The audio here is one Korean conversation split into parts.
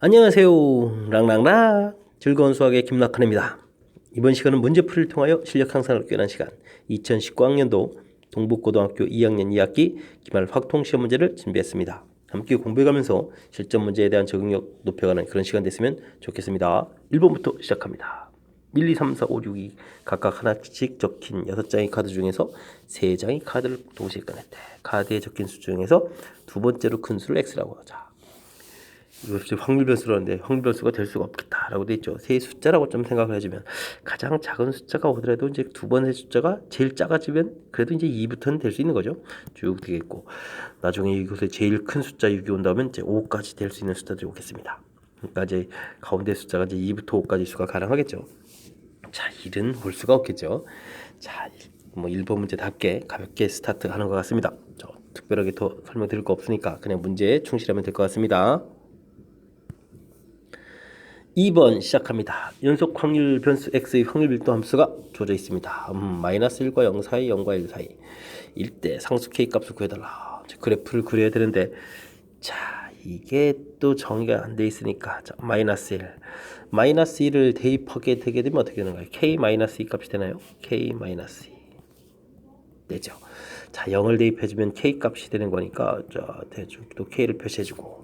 안녕하세요. 랑랑랑 즐거운 수학의 김낙헌입니다. 이번 시간은 문제풀이를 통하여 실력 향상을 얻기 위한 시간 2019학년도 동북고등학교 2학년 2학기 기말 확통시험 문제를 준비했습니다. 함께 공부해가면서 실전 문제에 대한 적응력 높여가는 그런 시간 됐으면 좋겠습니다. 1번부터 시작합니다. 1, 2, 3, 4, 5, 6, 2 각각 하나씩 적힌 6장의 카드 중에서 3장의 카드를 동시에 꺼냈대. 카드에 적힌 수 중에서 두 번째로 큰 수를 X라고 하자. 이거 확률 변수로 하는데 확률 변수가 될 수가 없겠다라고 돼 있죠. 세 숫자라고 좀 생각을 해주면 가장 작은 숫자가 오더라도 이제 두 번째 숫자가 제일 작아지면 그래도 이제 2부터는 될 수 있는 거죠. 쭉 되겠고 나중에 이곳에 제일 큰 숫자 6이 온다면 이제 5까지 될 수 있는 숫자들이 오겠습니다. 그러니까 이제 가운데 숫자가 이제 2부터 5까지 수가 가능하겠죠. 자, 1은 올 수가 없겠죠. 자, 뭐 1번 문제답게 가볍게 스타트하는 것 같습니다. 특별하게 더 설명드릴 거 없으니까 그냥 문제에 충실하면 될 것 같습니다. 2번 시작합니다. 연속 확률 변수 x의 확률 밀도 함수가 주어져 있습니다. 마이너스 1과 0 사이, 0과 1 사이. 일대 상수 k 값을 구해달라. 그래프를 그려야 되는데 자, 이게 또 정의가 안 돼 있으니까 자, 마이너스 1. 마이너스 1을 대입하게 되게 되면 어떻게 되는 거예요? k 마이너스 2 값이 되나요? k 마이너스 2 되죠. 자, 0을 대입해주면 k 값이 되는 거니까 자, 대충 또 k를 표시해주고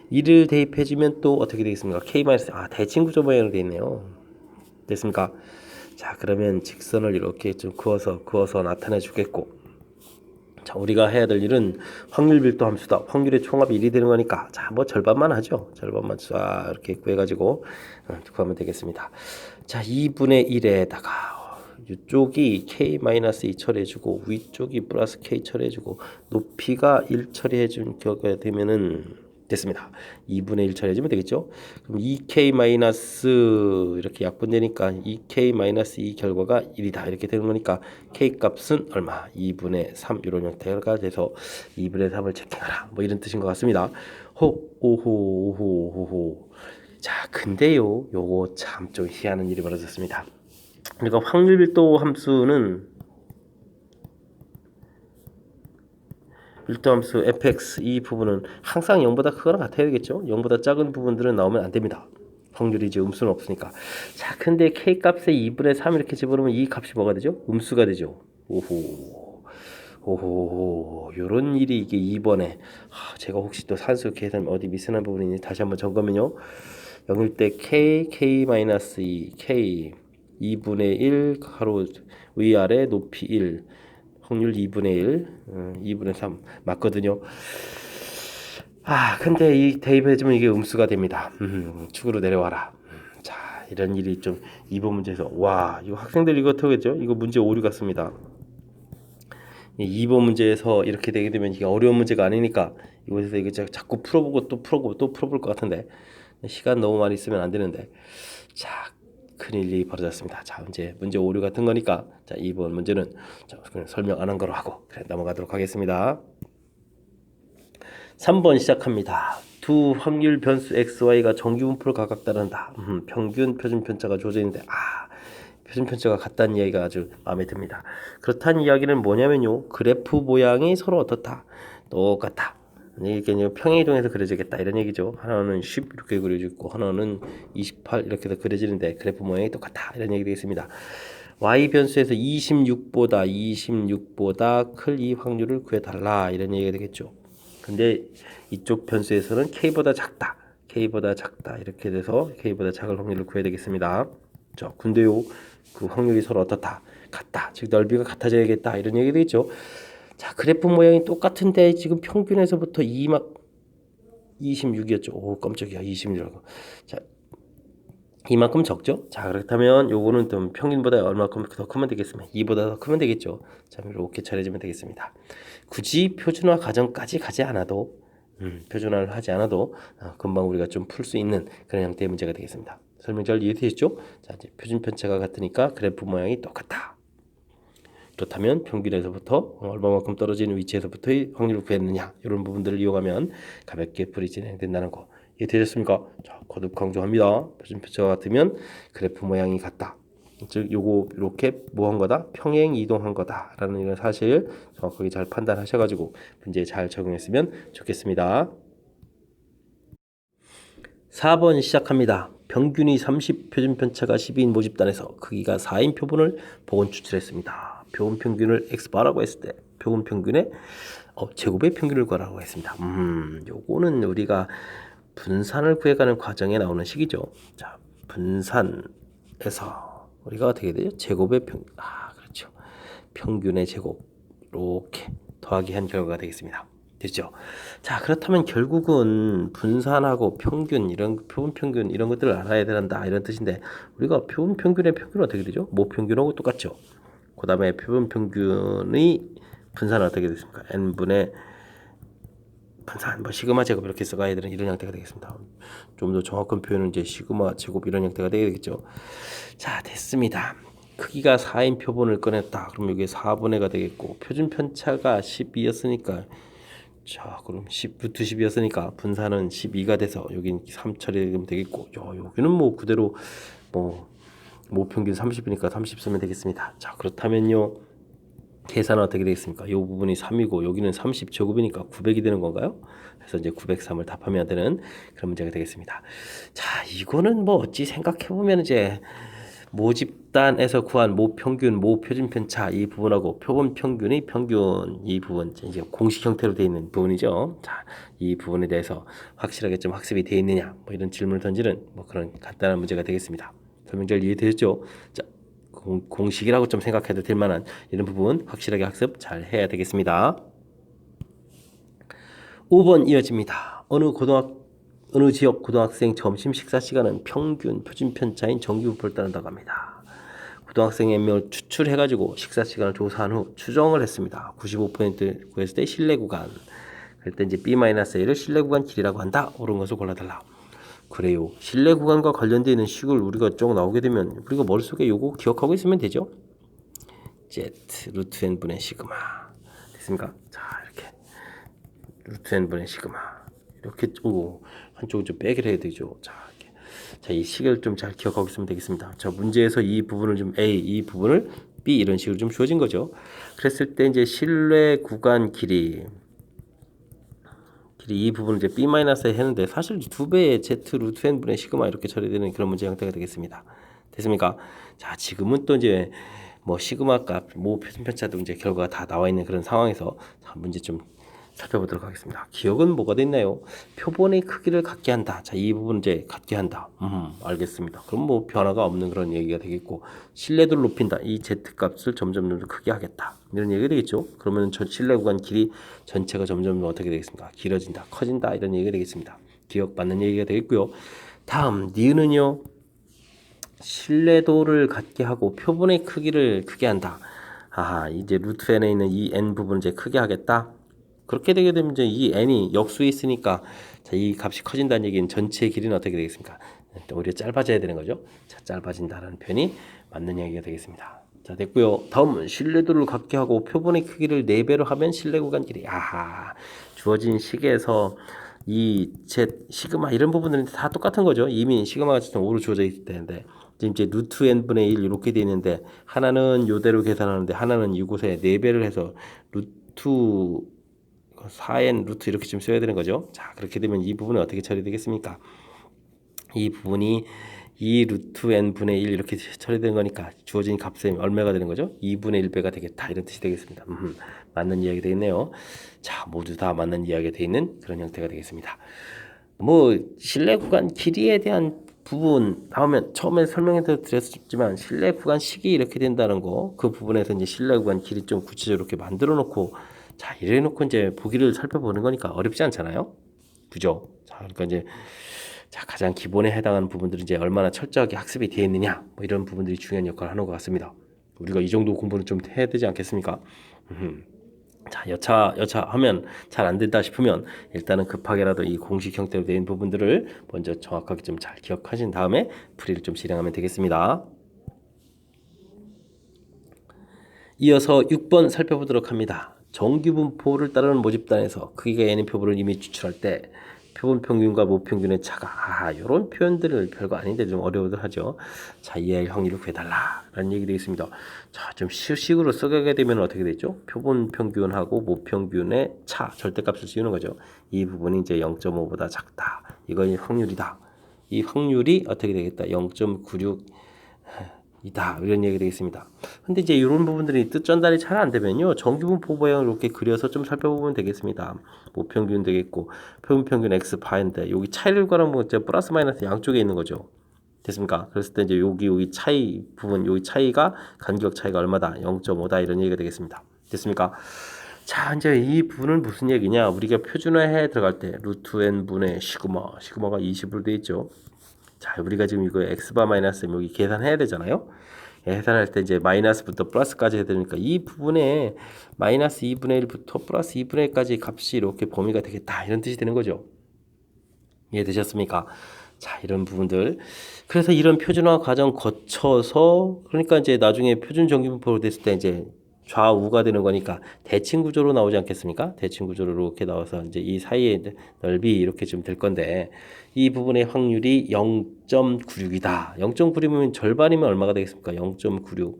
2를 대입해주면 또 어떻게 되겠습니까? k 마이너스 대칭 구조 모양으로 되어 있네요. 됐습니까? 자, 그러면 직선을 이렇게 좀 그어서 나타내 주겠고 자, 우리가 해야 될 일은 확률 밀도 함수다. 확률의 총합이 1이 되는 거니까 자, 뭐 절반만 하죠. 절반만 쫙 이렇게 구해가지고 구하면 되겠습니다. 자, 2분의 1에다가 이쪽이 k-2 처리해주고 위쪽이 플러스 k 처리해주고 높이가 1 처리해준 결과가 되면은 됐습니다. 2분의 1 처리해주면 되겠죠. 그럼 2k- 이렇게 약분되니까 2k-2 결과가 1이다 이렇게 되는 거니까 k 값은 얼마? 2분의 3 이런 형태가 돼서 2분의 3을 체킹하라 뭐 이런 뜻인 것 같습니다. 오호. 자, 근데요 요거 참 좀 희한한 일이 벌어졌습니다. 그러니까 확률 밀도 함수는 밀도 함수 fx 이 부분은 항상 0보다 크거나 같아야 되겠죠. 0보다 작은 부분들은 나오면 안 됩니다. 확률이 이제 음수는 없으니까. 자, 근데 k 값에 2분의 3 이렇게 집어넣으면 이 값이 뭐가 되죠? 음수가 되죠. 오호, 요런 일이 이게 2번에 제가 혹시 또 산수 계산 어디 미스한 부분이 있는지 다시 한번 점검하면요. 0일 때 k, k-2, k 2분의 1 가로 위아래 높이 1 확률 2분의 1 2분의 3 맞거든요. 근데 이 대입해주면 이게 음수가 됩니다. 축으로 내려와라. 자, 이런 일이 좀 2번 문제에서 와, 이거 학생들 이거 어떡하겠죠? 이거 문제 오류 같습니다. 2번 문제에서 이렇게 되게 되면 이게 어려운 문제가 아니니까 이곳에서 이거 자꾸 풀어보고 또 풀어볼 것 같은데 시간 너무 많이 쓰면 안 되는데 자, 큰일이 벌어졌습니다. 자, 이제 문제 오류 같은 거니까 자, 2번 문제는 자, 그냥 설명 안 한 거로 하고 그래 넘어가도록 하겠습니다. 3번 시작합니다. 두 확률 변수 xy가 정규분포를 각각 따른다. 평균 표준 편차가 주어져 있는데 표준 편차가 같다는 이야기가 아주 마음에 듭니다. 그렇다는 이야기는 뭐냐면요. 그래프 모양이 서로 어떻다. 똑같다. 이게 평행이동해서 그려지겠다 이런 얘기죠. 하나는 10 이렇게 그려지고 하나는 28 이렇게 해서 그려지는데 그래프 모양이 똑같다 이런 얘기 되겠습니다. y 변수에서 26보다 클 이 확률을 구해달라 이런 얘기가 되겠죠. 근데 이쪽 변수에서는 k보다 작다 이렇게 돼서 k보다 작을 확률을 구해야 되겠습니다. 자, 근데요 그 확률이 서로 어떻다? 같다. 즉 넓이가 같아져야겠다 이런 얘기 되겠죠. 자, 그래프 모양이 똑같은데 지금 평균에서부터 26이었죠. 오, 깜짝이야. 26이라고. 자, 이만큼 적죠? 자, 그렇다면 요거는 좀 평균보다 얼마큼 더 크면 되겠습니까? 2보다 더 크면 되겠죠. 자, 이렇게 처리해주면 되겠습니다. 굳이 표준화 과정까지 가지 않아도 표준화를 하지 않아도 금방 우리가 좀 풀 수 있는 그런 형태의 문제가 되겠습니다. 설명 잘 이해되시죠? 자, 이제 표준 편차가 같으니까 그래프 모양이 똑같다. 그렇다면 평균에서부터 얼마만큼 떨어지는 위치에서부터의 확률을 구했느냐 이런 부분들을 이용하면 가볍게 풀이 진행된다는 거 이해되셨습니까? 자, 거듭 강조합니다. 표준 편차가 같으면 그래프 모양이 같다. 즉 요거 이렇게 뭐한 거다? 평행 이동한 거다라는 이런 사실 정확하게 잘 판단하셔가지고 문제에 잘 적용했으면 좋겠습니다. 4번 시작합니다. 평균이 30, 표준 편차가 12인 모집단에서 크기가 4인 표본을 복원 추출했습니다. 표본 평균을 x바라고 했을 때 표본 평균의 제곱의 평균을 구하라고 했습니다. 요거는 우리가 분산을 구해가는 과정에 나오는 식이죠. 자, 분산에서 우리가 어떻게 되죠? 제곱의 그렇죠. 평균의 제곱 이렇게 더하기 한 결과가 되겠습니다. 됐죠? 자, 그렇다면 결국은 분산하고 평균 이런 표본 평균 이런 것들을 알아야 된다 이런 뜻인데 우리가 표본 평균의 평균은 어떻게 되죠? 모평균하고 똑같죠. 그 다음에 표본 평균의 분산은 어떻게 됐습니까? n분의 분산 시그마 제곱 이렇게 써가야 되는 이런 형태가 되겠습니다. 좀 더 정확한 표현은 이제 시그마 제곱 이런 형태가 되겠죠. 자, 됐습니다. 크기가 4인 표본을 꺼냈다. 그럼 이게 4분의가 되겠고 표준 편차가 12였으니까 자, 그럼 10 루트 10이었으니까 분산은 12가 돼서 여긴 3 처리되면 되겠고 여기는 뭐 그대로 모평균 30이니까 30 쓰면 되겠습니다. 자, 그렇다면요. 계산은 어떻게 되겠습니까? 이 부분이 3이고 여기는 30 제곱이니까 900이 되는 건가요? 그래서 이제 903을 답하면 되는 그런 문제가 되겠습니다. 자, 이거는 뭐 어찌 생각해 보면 이제 모집단에서 구한 모평균, 모표준 편차 이 부분하고 표본 평균의 평균 이 부분 이제 공식 형태로 되어 있는 부분이죠. 자, 이 부분에 대해서 확실하게 좀 학습이 되어 있느냐 뭐 이런 질문을 던지는 뭐 그런 간단한 문제가 되겠습니다. 설명 잘 이해되셨죠? 자, 공식이라고 좀 생각해도 될 만한 이런 부분 확실하게 학습 잘 해야 되겠습니다. 5번 이어집니다. 어느 지역 고등학생 점심 식사 시간은 평균 표준 편차인 정규분포를 따른다고 합니다. 고등학생의 명을 추출해가지고 식사 시간을 조사한 후 추정을 했습니다. 95% 구했을 때 실내 구간. 그럴 때 이제 B-A를 실내 구간 길이라고 한다. 옳은 것을 골라달라. 그래요. 실내 구간과 관련되어 있는 식을 우리가 쭉 나오게 되면 우리가 머릿속에 요거 기억하고 있으면 되죠. Z 루트 n분의 시그마 됐습니까? 자, 이렇게 루트 n분의 시그마 이렇게 한쪽을 좀 빼기를 해야 되죠. 자, 이렇게. 자, 이 식을 좀 잘 기억하고 있으면 되겠습니다. 자, 문제에서 이 부분을 좀 A, 이 부분을 B 이런 식으로 좀 주어진 거죠. 그랬을 때 이제 실내 구간 길이 이 부분을 이제 B-에 했는데 사실 2배의 Z 루트 n분의 시그마 이렇게 처리되는 그런 문제 형태가 되겠습니다. 됐습니까? 자, 지금은 또 이제 뭐 시그마 값, 뭐 표준 편차도 이제 결과가 다 나와 있는 그런 상황에서 자, 문제 좀 살펴보도록 하겠습니다. 기억은 뭐가 됐나요? 표본의 크기를 갖게 한다. 자, 이 부분 이제 갖게 한다. 알겠습니다. 그럼 뭐 변화가 없는 그런 얘기가 되겠고 신뢰도를 높인다. 이 Z 값을 점점 더 크게 하겠다. 이런 얘기가 되겠죠. 그러면 실내 구간 길이 전체가 점점 어떻게 되겠습니까? 길어진다, 커진다 이런 얘기가 되겠습니다. 기억 맞는 얘기가 되겠고요. 다음 니은은요. 신뢰도를 갖게 하고 표본의 크기를 크게 한다. 이제 루트 n에 있는 이 n 부분을 이제 크게 하겠다. 그렇게 되게 되면 이제 이 n이 역수에 있으니까 자, 이 값이 커진다는 얘기는 전체 길이는 어떻게 되겠습니까? 오히려 짧아져야 되는 거죠. 자, 짧아진다라는 표현이 맞는 얘기가 되겠습니다. 자, 됐고요. 다음은 신뢰도를 갖게 하고 표본의 크기를 4배로 하면 실내 구간 길이. 주어진 식에서 이 Z 시그마 이런 부분들은 다 똑같은 거죠. 이미 시그마가 지금 5로 주어져 있을 텐데 지금 이제 루트 n분의 1 이렇게 되어 있는데 하나는 요대로 계산하는데 하나는 이곳에 4배를 해서 루트 4n 루트 이렇게 좀 써야 되는 거죠. 자, 그렇게 되면 이 부분은 어떻게 처리되겠습니까? 이 부분이 2 루트 n분의 1 이렇게 처리되는 거니까 주어진 값이 얼마가 되는 거죠? 2분의 1배가 되겠다 이런 뜻이 되겠습니다. 맞는 이야기 되겠네요. 자, 모두 다 맞는 이야기가 되어 있는 그런 형태가 되겠습니다. 뭐 실내 구간 길이에 대한 부분 나오면 처음에 설명해 드렸지만 실내 구간 식이 이렇게 된다는 거 그 부분에서 이제 실내 구간 길이 좀 구체적으로 이렇게 만들어 놓고 자, 이래 놓고 이제 보기를 살펴보는 거니까 어렵지 않잖아요. 그죠? 자, 그러니까 이제 자, 가장 기본에 해당하는 부분들이 이제 얼마나 철저하게 학습이 되어 있느냐 뭐 이런 부분들이 중요한 역할을 하는 것 같습니다. 우리가 이 정도 공부는 좀 해야 되지 않겠습니까? 자, 여차 하면 잘 안 된다 싶으면 일단은 급하게라도 이 공식 형태로 된 부분들을 먼저 정확하게 좀 잘 기억하신 다음에 풀이를 좀 실행하면 되겠습니다. 이어서 6번 살펴보도록 합니다. 정규분포를 따르는 모집단에서 크기가 n인 표본을 이미 추출할 때 표본 평균과 모평균의 차가 이런 표현들을 별거 아닌데 좀 어려워들 하죠. 자, 이해할 확률을 구해달라 라는 얘기 되겠습니다. 자, 좀 식으로 써가게 되면 어떻게 되죠? 표본 평균하고 모평균의 차 절대값을 씌우는 거죠. 이 부분이 이제 0.5보다 작다. 이건 확률이다. 이 확률이 어떻게 되겠다? 0.96 이다 이런 얘기가 되겠습니다. 근데 이제 이런 부분들이 뜻 전달이 잘 안 되면요 정규분포 모양을 이렇게 그려서 좀 살펴보면 되겠습니다. 모평균 되겠고 표준평균 x 바인데 여기 차이를 구하는 건 이제 플러스 마이너스 양쪽에 있는 거죠. 됐습니까? 그랬을 때 이제 여기 차이 부분 여기 차이가 간격 차이가 얼마다 0.5다 이런 얘기가 되겠습니다. 됐습니까? 자 이제 이 부분은 무슨 얘기냐 우리가 표준화해 들어갈 때 루트 n 분의 시그마가 20으로 돼 있죠. 자, 우리가 지금 이거 x바 마이너스 여기 계산해야 되잖아요. 계산할 때 이제 마이너스부터 플러스까지 해야 되니까 이 부분에 마이너스 2분의 1부터 플러스 2분의 1까지 값이 이렇게 범위가 되겠다 이런 뜻이 되는 거죠. 이해되셨습니까? 자, 이런 부분들. 그래서 이런 표준화 과정 거쳐서 그러니까 이제 나중에 표준 정규분포로 됐을 때 이제 좌우가 되는 거니까 대칭 구조로 나오지 않겠습니까? 대칭 구조로 이렇게 나와서 이제 이 사이의 넓이 이렇게 좀 될 건데 이 부분의 확률이 0.96이다. 0.96이면 절반이면 얼마가 되겠습니까? 0.96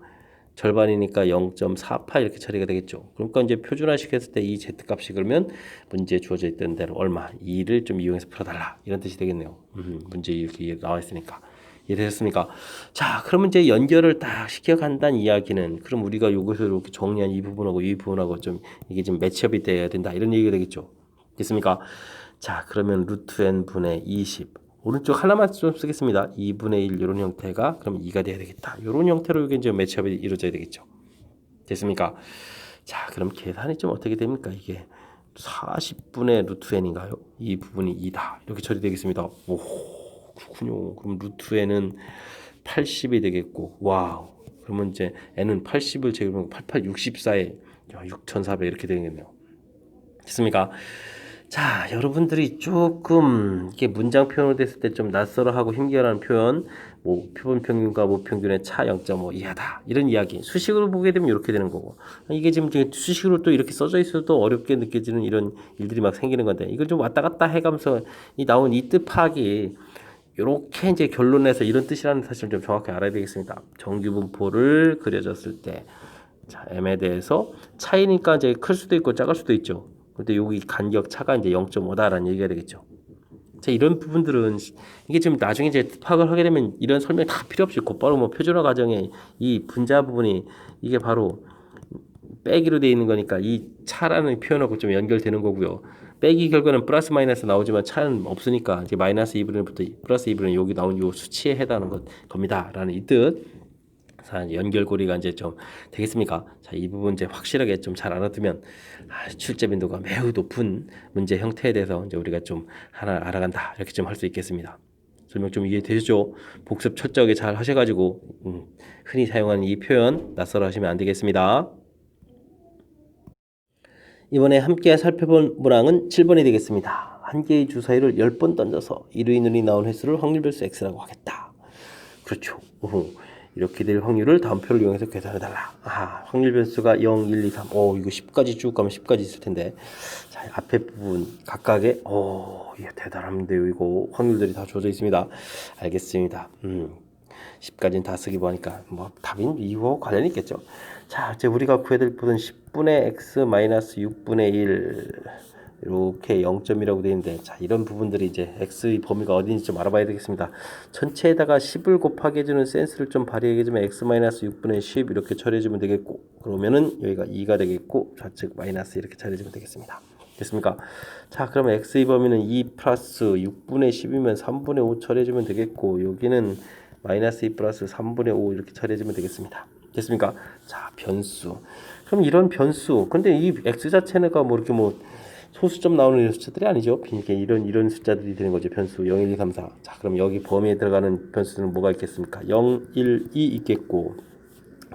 절반이니까 0.48 이렇게 처리가 되겠죠. 그러니까 이제 표준화시켰을 때 이 z값이 그러면 문제에 주어져 있던 대로 얼마 2를 좀 이용해서 풀어달라 이런 뜻이 되겠네요. 문제 이렇게 나와 있으니까. 이해되셨습니까? 자, 그러면 이제 연결을 딱 시켜간다는 이야기는 그럼 우리가 이것을 이렇게 정리한 이 부분하고 이 부분하고 좀 이게 좀 매치업이 돼야 된다 이런 얘기가 되겠죠. 됐습니까? 자, 그러면 루트 n 분의 20 오른쪽 하나만 좀 쓰겠습니다. 2분의 1 이런 형태가 그럼 2가 돼야 되겠다. 이런 형태로 이게 이제 매치업이 이루어져야 되겠죠. 됐습니까? 자, 그럼 계산이 좀 어떻게 됩니까? 이게 40분의 루트 n인가요? 이 부분이 2다. 이렇게 처리되겠습니다. 오. 그렇군요. 그럼 루트 n은 80이 되겠고, 와우. 그러면 이제 n은 80을 제곱하면 88, 64에 6,400 이렇게 되겠네요. 됐습니까? 자, 여러분들이 조금 이게 문장 표현으로 됐을 때 좀 낯설어하고 힘겨워하는 표현, 뭐 표본평균과 모평균의 차 0.5 이하다 이런 이야기. 수식으로 보게 되면 이렇게 되는 거고, 이게 지금 수식으로 또 이렇게 써져 있어도 어렵게 느껴지는 이런 일들이 막 생기는 건데, 이걸 좀 왔다 갔다 해가면서 이 나온 이 뜻 파악이 이렇게 이제 결론내서 이런 뜻이라는 사실을 좀 정확히 알아야 되겠습니다. 정규분포를 그려졌을 때, 자, m에 대해서 차이니까 이제 클 수도 있고 작을 수도 있죠. 근데 여기 간격 차가 이제 0.5다라는 얘기가 되겠죠. 자, 이런 부분들은 이게 지금 나중에 이제 파악을 하게 되면 이런 설명이 다 필요 없이 곧바로 뭐 표준화 과정에 이 분자 부분이 이게 바로 빼기로 되어 있는 거니까 이 차라는 표현하고 좀 연결되는 거고요. 빼기 결과는 플러스 마이너스 나오지만 차는 없으니까 이제 마이너스 2분의 1부터 플러스 2분의 여기 나온 요 수치에 해당하는 겁니다라는 이 뜻. 자, 연결고리가 이제 좀 되겠습니까? 자, 이 부분 이제 확실하게 좀 잘 알아두면 출제 빈도가 매우 높은 문제 형태에 대해서 이제 우리가 좀 하나 알아간다 이렇게 좀 할 수 있겠습니다. 설명 좀 이해되시죠? 복습 철저하게 잘 하셔가지고 흔히 사용하는 이 표현 낯설어 하시면 안 되겠습니다. 이번에 함께 살펴볼 문항은 7번이 되겠습니다. 한 개의 주사위를 10번 던져서 1의 눈이 나온 횟수를 확률별수 x라고 하겠다. 그렇죠. 이렇게 될 확률을 다음 표를 이용해서 계산해달라. 확률 변수가 0, 1, 2, 3. 이거 10까지 쭉 가면 10까지 있을 텐데. 자, 앞에 부분 각각의, 이게 대단한데요. 이거 확률들이 다 주어져 있습니다. 알겠습니다. 10까지는 다 쓰기 보니까 뭐 답인 이유와 관련이 있겠죠. 자, 이제 우리가 구해야 될 부분 10분의 x 마이너스 6분의 1 이렇게 0점이라고 되어 있는데, 자, 이런 부분들이 이제 x의 범위가 어딘지 좀 알아봐야 되겠습니다. 전체에다가 10을 곱하게 해주는 센스를 좀 발휘하게 해주면 x 마이너스 6분의 10 이렇게 처리해주면 되겠고, 그러면은 여기가 2가 되겠고 좌측 마이너스 이렇게 처리해주면 되겠습니다. 됐습니까? 자, 그러면 x의 범위는 2 플러스 6분의 10이면 3분의 5 처리해주면 되겠고, 여기는 마이너스 2 플러스 3분의 5 이렇게 처리해주면 되겠습니다. 됐습니까? 자, 변수. 그럼 이런 변수, 근데 이 x 자체가 뭐 이렇게 뭐 소수점 나오는 이런 숫자들이 아니죠. 이렇게 이런 숫자들이 되는 거죠. 변수 0, 1, 2, 3, 4. 자, 그럼 여기 범위에 들어가는 변수는 뭐가 있겠습니까? 0, 1, 2 있겠고,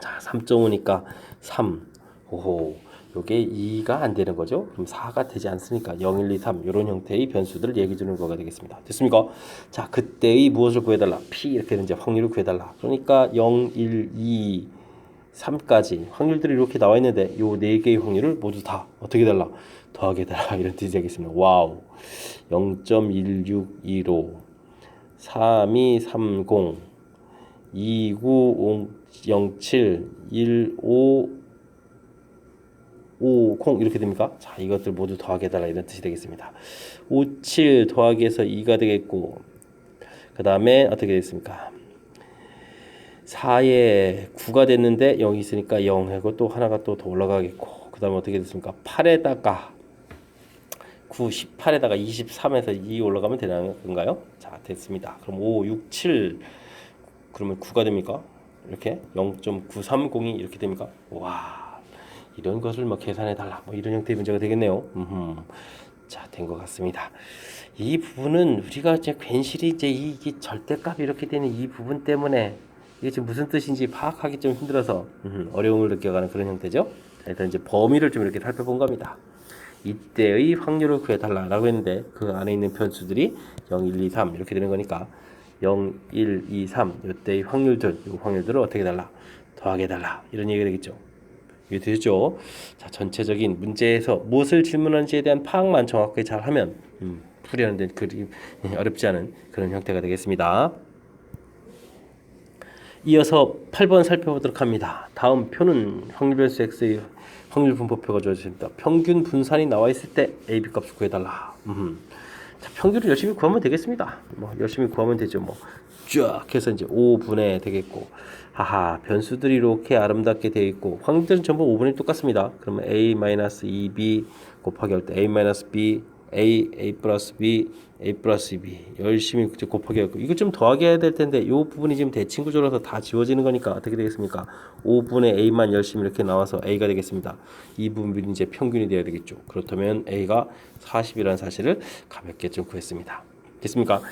자, 3.5니까 3. 오호. 요게 2가 안 되는 거죠. 그럼 4가 되지 않습니까? 0, 1, 2, 3 이런 형태의 변수들을 얘기해 주는 거가 되겠습니다. 됐습니까? 자, 그때의 무엇을 구해달라? P 이렇게 이제 확률을 구해달라. 그러니까 0, 1, 2, 3까지 확률들이 이렇게 나와 있는데 요 4개의 확률을 모두 다 어떻게 달라? 더하게 달라 이런 뜻이 되겠습니다. 와우. 0.1625 3230 2907 1550 이렇게 됩니까? 자, 이것들 모두 더하게 달라 이런 뜻이 되겠습니다. 57 더하기 해서 2가 되겠고, 그 다음에 어떻게 됐습니까? 4에 9가 됐는데 0이 있으니까 0하고 또 하나가 또 더 올라가겠고, 그 다음에 어떻게 됐습니까? 8에다가 9, 18에다가 23에서 2 올라가면 되는 건가요? 자, 됐습니다. 그럼 5, 6, 7 그러면 9가 됩니까? 이렇게 0.930이 이렇게 됩니까? 와, 이런 것을 뭐 계산해 달라, 뭐 이런 형태의 문제가 되겠네요. 자, 된 것 같습니다. 이 부분은 우리가 이제 괜시리 이제 이 절대값이 이렇게 되는 이 부분 때문에 이게 지금 무슨 뜻인지 파악하기 좀 힘들어서 어려움을 느껴가는 그런 형태죠. 일단 이제 범위를 좀 이렇게 살펴본 겁니다. 이때의 확률을 구해달라고 했는데 그 안에 있는 변수들이 0, 1, 2, 3 이렇게 되는 거니까 0, 1, 2, 3 이때의 확률들, 이 확률들을 어떻게 해달라? 더하게해달라, 이런 얘기가 되겠죠. 이게 되죠. 자, 전체적인 문제에서 무엇을 질문하는지에 대한 파악만 정확하게 잘하면 풀이하는 데 그리 어렵지 않은 그런 형태가 되겠습니다. 이어서 8번 살펴보도록 합니다. 다음 표는 확률변수 x의 확률 분포표가 주어집니다. 평균 분산이 나와 있을 때 a, b 값을 구해달라. 자, 평균을 열심히 구하면 되겠습니다. 뭐 열심히 구하면 되죠. 뭐 쫙 해서 이제 5분의 되겠고, 하하, 변수들이 이렇게 아름답게 되어 있고 확률들은 전부 5분의 똑같습니다. 그러면 a-2b 곱하기 할 때 a-b a 플러스 b, a 플러스 b 열심히 곱하기 하고, 이거 좀 더하기 해야 될 텐데 이 부분이 지금 대칭 구조라서 다 지워지는 거니까 어떻게 되겠습니까? 5분의 a만 열심히 이렇게 나와서 a가 되겠습니다. 이 부분이 이제 평균이 되어야 되겠죠. 그렇다면 a가 40이라는 사실을 가볍게 좀 구했습니다. 됐습니까?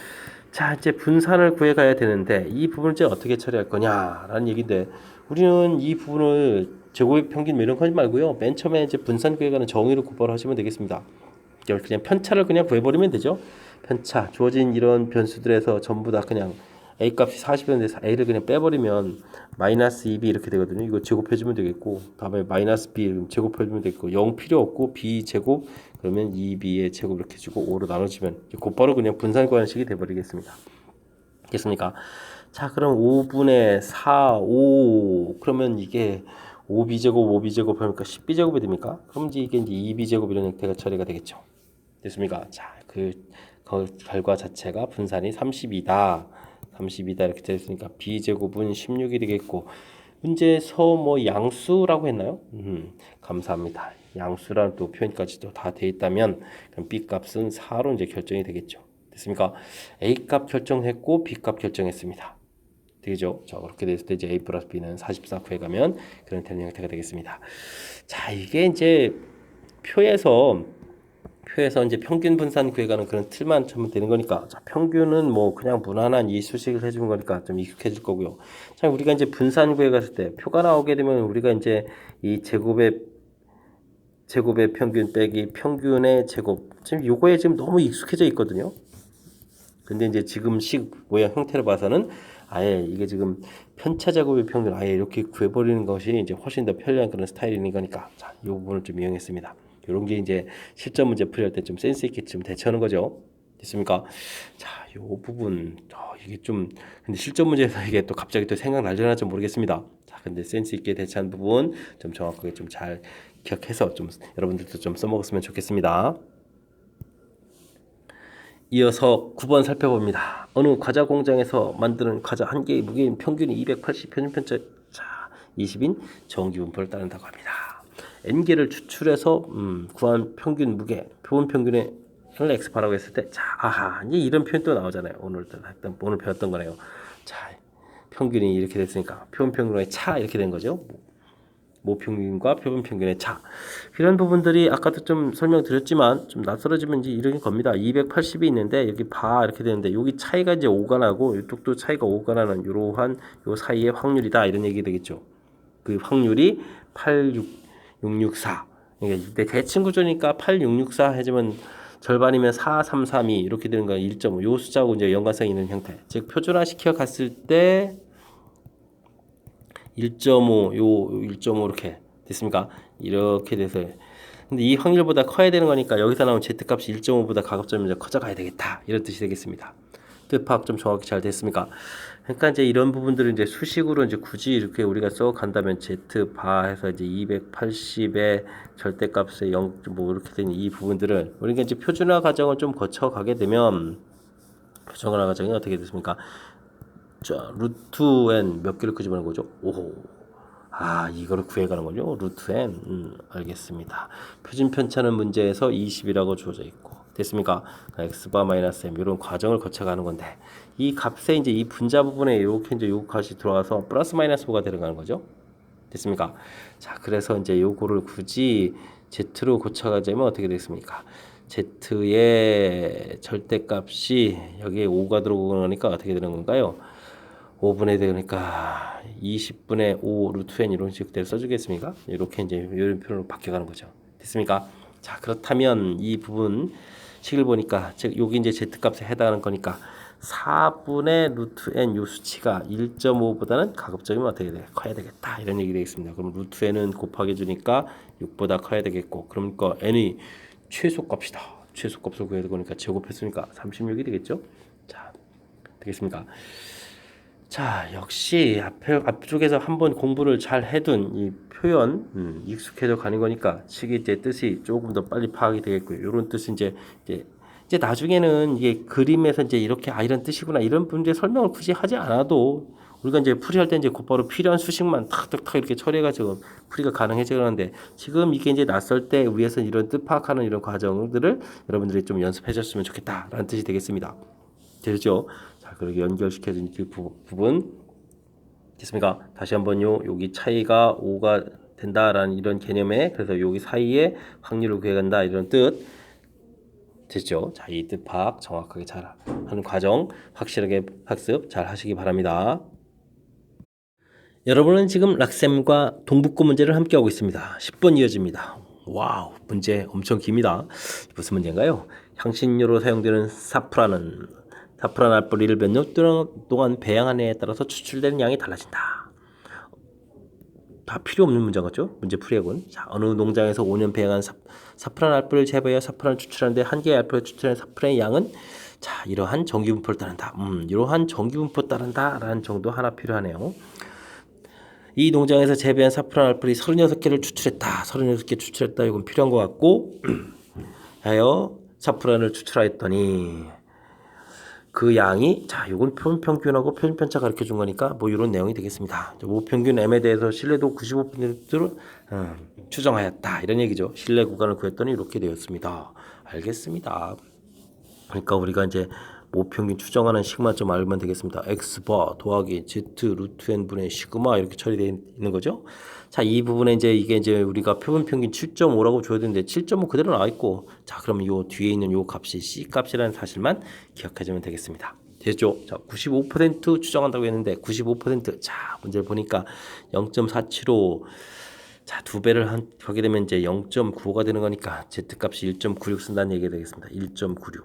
자, 이제 분산을 구해가야 되는데 이 부분을 이제 어떻게 처리할 거냐라는 얘기인데, 우리는 이 부분을 제곱의 평균 이런 거 하지 말고요, 맨 처음에 이제 분산 구해가는 정의를 고발을 하시면 되겠습니다. 그냥 편차를 그냥 구해버리면 되죠. 편차, 주어진 이런 변수들에서 전부 다 그냥 a 값이 40이었는데 a를 그냥 빼버리면 마이너스 2b 이렇게 되거든요. 이거 제곱해주면 되겠고, 다음에 마이너스 b 제곱해주면 되겠고, 0 필요 없고 b 제곱 그러면 2b의 제곱 이렇게 주고 5로 나눠주면 곧바로 그냥 분산 구하식이 돼버리겠습니다. 됐습니까? 자, 그럼 5분의 4, 5 그러면 이게 5b제곱 5b제곱 하니까 10b제곱이 됩니까? 그럼 이제 이게 이제 2b제곱 이런 형태가 처리가 되겠죠. 됐습니까? 자, 그 결과 자체가 분산이 32다. 32다 이렇게 되어 있으니까 b제곱은 16이 되겠고, 문제에서 뭐 양수라고 했나요? 감사합니다. 양수라는 또 표현까지도 다 돼 있다면 그럼 b 값은 4로 이제 결정이 되겠죠. 됐습니까? a 값 결정했고 b 값 결정했습니다. 되죠? 자, 그렇게 됐을 때 이제 a 플러스 b는 44 구해가면 그런 되는 형태가 되겠습니다. 자, 이게 이제 표에서 이제 평균 분산 구해가는 그런 틀만 찾으면 되는 거니까, 자, 평균은 뭐 그냥 무난한 이 수식을 해주는 거니까 좀 익숙해질 거고요. 자, 우리가 이제 분산 구해갔을 때 표가 나오게 되면 우리가 이제 이 제곱의 평균 빼기 평균의 제곱, 지금 요거에 지금 너무 익숙해져 있거든요. 근데 이제 지금 식 모양 형태를 봐서는 아예 이게 지금 편차 제곱의 평균 아예 이렇게 구해버리는 것이 이제 훨씬 더 편리한 그런 스타일인 거니까, 자, 이 부분을 좀 이용했습니다. 이런 게 이제 실전 문제 풀이할 때 좀 센스 있게 좀 대처하는 거죠. 됐습니까? 자, 이 부분 이게 좀 근데 실전 문제에서 이게 또 갑자기 또 생각날려나 모르겠습니다. 자, 근데 센스 있게 대처한 부분 좀 정확하게 좀 잘 기억해서 좀 여러분들도 좀 써먹었으면 좋겠습니다. 이어서 9번 살펴봅니다. 어느 과자 공장에서 만드는 과자 한 개의 무게인 평균이 280, 편차 20인 정기분포를 따른다고 합니다. n개를 추출해서 구한 평균 무게, 표본 평균의 x바라고 했을 때, 자, 아하, 이제 이런 표현 또 나오잖아요. 오늘 배웠던 거네요. 자, 평균이 이렇게 됐으니까 표본 평균의 차 이렇게 된 거죠. 모평균과 표본 평균의 차, 이런 부분들이 아까도 좀 설명드렸지만 좀 낯설어지면 이제 이런 겁니다. 280이 있는데 여기 바 이렇게 되는데 여기 차이가 이제 5가 나고 이쪽도 차이가 5가 나는 이러한 요 사이의 확률이다, 이런 얘기 되겠죠. 그 확률이 86664. 그러니까 대칭 구조니까 8664 해주면 절반이면 4332 이렇게 되는 거예요. 1.5. 요 숫자하고 이제 연관성이 있는 형태. 즉 표준화 시켜 갔을 때 1.5, 요 1.5 이렇게 됐습니까? 이렇게 돼서, 근데 이 확률보다 커야 되는 거니까 여기서 나온 z값이 1.5보다 가급적이면 이제 커져가야 되겠다, 이런 뜻이 되겠습니다. 뜻 파악 좀 정확히 잘 됐습니까? 그러니까 이제 이런 부분들을 이제 수식으로 이제 굳이 이렇게 우리가 써 간다면 z 바 해서 이제 280의 절대값의 0 뭐 이렇게 된 이 부분들을 우리가 이제 표준화 과정을 좀 거쳐 가게 되면 표준화 과정이 어떻게 됐습니까? 자, 루트 n 몇 개를 끄집어낸 거죠? 오호. 이거를 구해가는 거죠. 루트 n. 알겠습니다. 표준 편차는 문제에서 20이라고 주어져 있고 됐습니까? x바 마이너스 m 이런 과정을 거쳐가는 건데 이 값에 이제 이 분자 부분에 이렇게 이제 요 값이 들어가서 플러스 마이너스 5가 들어가는 거죠. 됐습니까? 자, 그래서 이제 요거를 굳이 z로 고쳐가자면 어떻게 되겠습니까? z의 절대값이 여기에 5가 들어오니까 어떻게 되는 건가요? 5분의 되니까 20분의 5 루트 n 이런 식대로 써주겠습니까? 이렇게 이제 이런 표현으로 바뀌어가는 거죠. 됐습니까? 자, 그렇다면 이 부분 식을 보니까 즉 여기 이제 z 값에 해당하는 거니까 4분의 루트 n 요 수치가 1.5보다는 가급적이면 어떻게 돼? 커야 되겠다. 이런 얘기 되겠습니다. 그럼 루트 n은 곱하기 주니까 6보다 커야 되겠고 그러니까 n이 최소값이다. 최소값을 구해야 되니까 제곱했으니까 36이 되겠죠? 자, 되겠습니까? 자, 역시 앞쪽에서 한번 공부를 잘 해둔 이 표현 익숙해져 가는 거니까 시기의 뜻이 조금 더 빨리 파악이 되겠고요. 이런 뜻은 이제 나중에는 이게 그림에서 이제 이렇게 이런 뜻이구나 이런 문제 설명을 굳이 하지 않아도 우리가 이제 풀이할 때 이제 곧바로 필요한 수식만 탁탁탁 이렇게 처리해가지고 풀이가 가능해지는데 지금 이게 이제 낯설 때 위에서 이런 뜻 파악하는 이런 과정들을 여러분들이 좀 연습해줬으면 좋겠다라는 뜻이 되겠습니다. 되죠? 자, 그렇게 연결시켜준 그 부분 됐습니까? 다시 한번요. 여기 차이가 5가 된다라는 이런 개념에 그래서 여기 사이에 확률을 구해간다 이런 뜻 됐죠? 자, 이 뜻 파악 정확하게 잘 하는 과정 확실하게 학습 잘 하시기 바랍니다. 여러분은 지금 락셈과 동북고 문제를 함께 하고 있습니다. 10번 이어집니다. 와우, 문제 엄청 깁니다. 무슨 문제인가요? 향신료로 사용되는 사프란은 사프란 알뿌리를 몇 년 동안 배양한 해에 따라서 추출되는 양이 달라진다. 다 필요 없는 문제 같죠? 문제 풀이하군. 자, 어느 농장에서 5년 배양한 사프란 알뿌리를 재배하여 사프란을 추출하는데 한 개의 알뿌리를 추출하는 사프란의 양은 자, 이러한 정기분포를 따른다. 이러한 정기분포 따른다라는 정도 하나 필요하네요. 이 농장에서 재배한 사프란 알뿌리 36개를 추출했다. 36개 추출했다. 이건 필요한 것 같고 하여 사프란을 추출하였더니 그 양이 자, 이건 표준평균하고 표준편차 가르쳐 준 거니까 뭐 이런 내용이 되겠습니다. 모평균 m에 대해서 신뢰도 95%로 추정하였다. 이런 얘기죠. 신뢰 구간을 구했더니 이렇게 되었습니다. 알겠습니다. 그러니까 우리가 이제 모평균 추정하는 식만 좀 알면 되겠습니다. x바 더하기 z 루트 n 분의 시그마 이렇게 처리되어 있는 거죠. 자, 이 부분에 이게 이제 우리가 표본평균 7.5라고 줘야 되는데 7.5 그대로 나와 있고 자, 그럼 요 뒤에 있는 요 값이 c 값이라는 사실만 기억해주면 되겠습니다. 됐죠? 자, 95% 추정한다고 했는데 95%자, 문제를 보니까 0.475 자, 두 배를 하게 되면 이제 0.95가 되는 거니까 z 값이 1.96 쓴다는 얘기가 되겠습니다. 1.96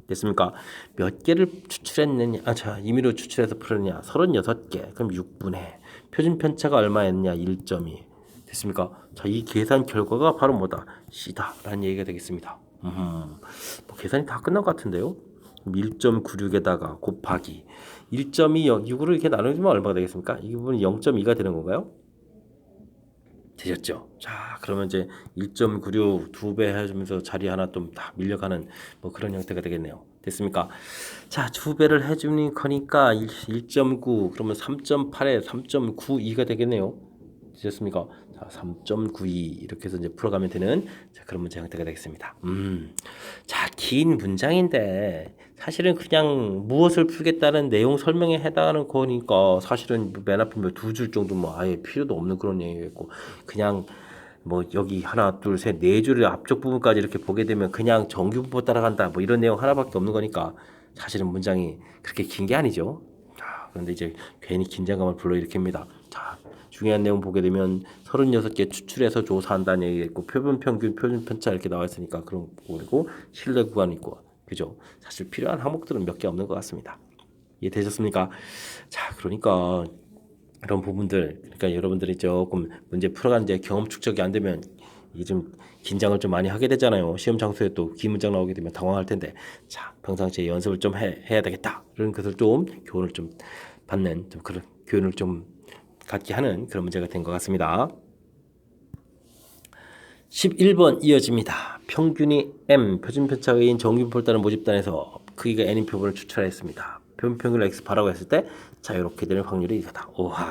됐습니까? 몇 개를 추출했느냐? 자, 임의로 추출해서 풀었느냐? 36개. 그럼 6분의 표준 편차가 얼마였냐? 1.2. 됐습니까? 자, 이 계산 결과가 바로 뭐다? C다라는 얘기가 되겠습니다. 뭐 계산이 다 끝난 것 같은데요? 1.96에다가 곱하기 1.2 6으로 이렇게 나누면 얼마가 되겠습니까? 이 부분이 0.2가 되는 건가요? 되셨죠? 자, 그러면 이제 1.96 두 배 해주면서 자리 하나 좀 다 밀려가는 뭐 그런 형태가 되겠네요. 됐습니까? 자, 두 배를 해주는 거니까 1.9 그러면 3.8에 3.92가 되겠네요. 되셨습니까? 자, 3.92 이렇게 해서 이제 풀어가면 되는 자, 그런 문제 형태가 되겠습니다. 자, 긴 문장인데 사실은 그냥 무엇을 풀겠다는 내용 설명에 해당하는 거니까 사실은 맨 앞에 두 줄 정도 뭐 아예 필요도 없는 그런 내용이겠고 그냥 뭐 여기 하나 둘 셋 네 줄의 앞쪽 부분까지 이렇게 보게 되면 그냥 정규분포 따라간다 뭐 이런 내용 하나밖에 없는 거니까 사실은 문장이 그렇게 긴 게 아니죠. 자, 그런데 이제 괜히 긴장감을 불러일으킵니다. 자, 중요한 내용 보게 되면 36개 추출해서 조사한다는 얘기가 있고 표본평균, 표준편차 이렇게 나와 있으니까 그런 거고 신뢰 구간이 있고 그죠? 사실 필요한 항목들은 몇 개 없는 것 같습니다. 이해되셨습니까? 자, 그러니까 이런 부분들 그러니까 여러분들이 조금 문제 풀어가는 데 경험 축적이 안 되면 이게 좀 긴장을 좀 많이 하게 되잖아요. 시험 장소에 또 긴 문장 나오게 되면 당황할 텐데 자, 평상시에 연습을 좀 해야 되겠다. 이런 것을 좀 교훈을 좀 받는 좀 그런 교훈을 좀 갖게 하는 그런 문제가 된 것 같습니다. 11번 이어집니다. 평균이 M, 표준편차인 정규분포를 따른 모집단에서 크기가 n인 표본을 추출했습니다. 표본 평균을 x 바라고 했을 때 자 이렇게 되는 확률이 이거다. 오하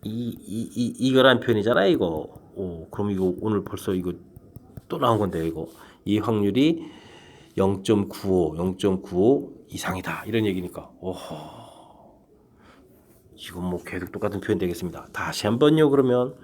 이거란 표현이잖아 이거. 오 그럼 이거 오늘 벌써 이거 또 나온 건데요 이거. 이 확률이 0.95 0.95 이상이다 이런 얘기니까 오호 이건 뭐 계속 똑같은 표현 되겠습니다. 다시 한번요 그러면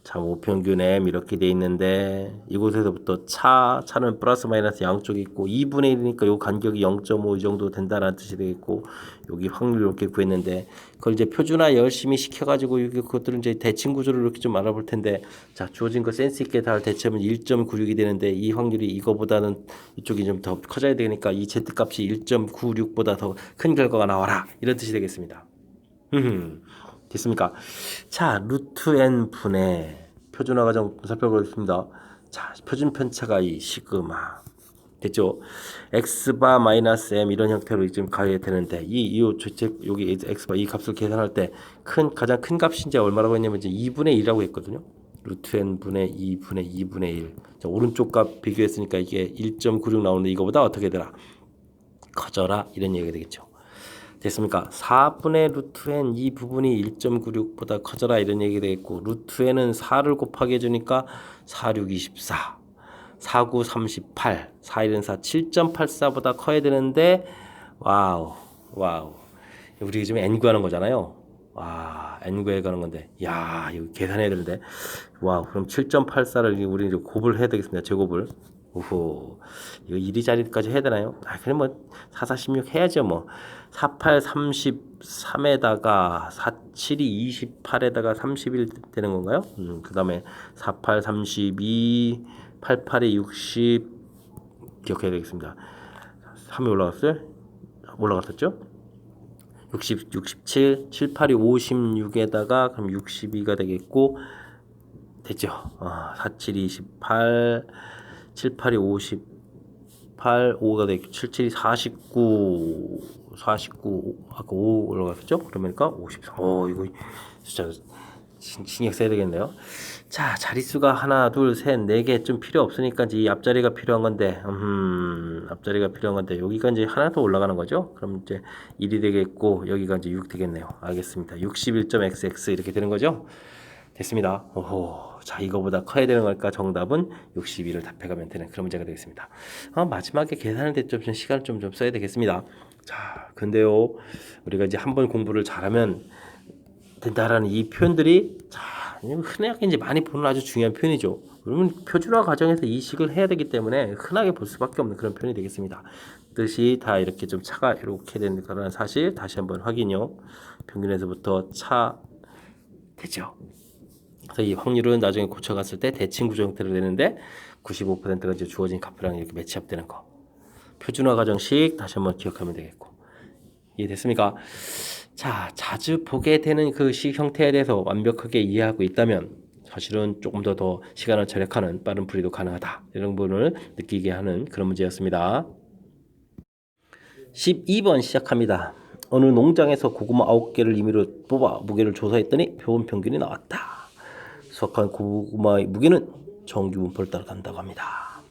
자 모평균 m 이렇게 돼 있는데 이곳에서부터 차는 플러스 마이너스 양쪽이 있고 2분의 1이니까 요 간격이 0.5 이 정도 된다는 뜻이 되겠고 여기 확률 이렇게 구했는데 그걸 이제 표준화 열심히 시켜가지고 이게 그것들은 이제 대칭 구조를 이렇게 좀 알아볼 텐데 자 주어진 거 센스 있게 잘 대체하면 1.96이 되는데 이 확률이 이거보다는 이쪽이 좀 더 커져야 되니까 이 z 값이 1.96보다 더 큰 결과가 나와라 이런 뜻이 되겠습니다. 됐습니까? 자, 루트 n 분의 표준화 과정 살펴보겠습니다. 자, 표준 편차가 이 시그마 됐죠? x바 마이너스 m 이런 형태로 지금 가야 되는데 여기 x바 이 값을 계산할 때 가장 큰 값이 이제 얼마라고 했냐면 이제 2분의 1이라고 했거든요. 루트 n 분의 2분의 1. 자, 오른쪽 값 비교했으니까 이게 1.96 나오는데 이거보다 어떻게 되라? 커져라 이런 얘기가 되겠죠. 됐습니까? 4분의 루트 n 이 부분이 1.96보다 커져라 이런 얘기가 되겠고 루트 n은 4를 곱하기 해주니까 4, 6, 24 4, 9, 38 4, 1은 4, 7.84보다 커야 되는데 와우 우리 지금 n 구하는 거잖아요. 와 n 구해가는 건데 야 이거 계산해야 되는데 와우 그럼 7.84를 우리 이제 곱을 해야 되겠습니다. 제곱을 오호 이거 이리자리까지 해야 되나요? 아 그럼 뭐 4, 4, 16 해야죠 뭐 4, 8, 33에다가 4, 7이 28에다가 31 되는 건가요? 그 다음에 4, 8, 32 8, 8에 60 기억해야 되겠습니다. 3이 올라갔어요? 올라갔었죠? 60, 67, 7, 8이 56에다가 그럼 62가 되겠고 됐죠? 4, 7, 28 7, 8이 58 5가 되겠고 7, 7이 49 아까 5 올라갔었죠? 그러니까 54 이거 숫자 신경 써야 되겠네요. 자 자릿수가 하나 둘 셋 네 개 좀 필요 없으니까 이제 이 앞자리가 필요한 건데 여기가 이제 하나 더 올라가는 거죠. 그럼 이제 1이 되겠고 여기가 이제 6 되겠네요. 알겠습니다. 61.xx 이렇게 되는 거죠. 됐습니다. 오호. 자, 이거보다 커야 되는 걸까? 정답은 62를 답해가면 되는 그런 문제가 되겠습니다. 마지막에 계산할 때 좀 시간을 좀 써야 되겠습니다. 자, 근데요, 우리가 이제 한번 공부를 잘하면 된다라는 이 표현들이 자, 흔하게 이제 많이 보는 아주 중요한 표현이죠. 그러면 표준화 과정에서 이 식을 해야 되기 때문에 흔하게 볼 수밖에 없는 그런 표현이 되겠습니다. 뜻이 다 이렇게 좀 차가 이렇게 되는 그런 사실 다시 한번 확인요. 평균에서부터 차 되죠. 그래서 이 확률은 나중에 고쳐갔을 때 대칭 구조 형태로 되는데 95%가 이제 주어진 값이랑 이렇게 매치업되는 거. 표준화 과정식 다시 한번 기억하면 되겠고. 이해됐습니까? 자, 자주 보게 되는 그 식 형태에 대해서 완벽하게 이해하고 있다면 사실은 조금 더 시간을 절약하는 빠른 풀이도 가능하다. 이런 부분을 느끼게 하는 그런 문제였습니다. 12번 시작합니다. 어느 농장에서 고구마 9개를 임의로 뽑아 무게를 조사했더니 표본 평균이 나왔다. 수확한 고구마의 무게는 정규 분포를 따라간다고 합니다.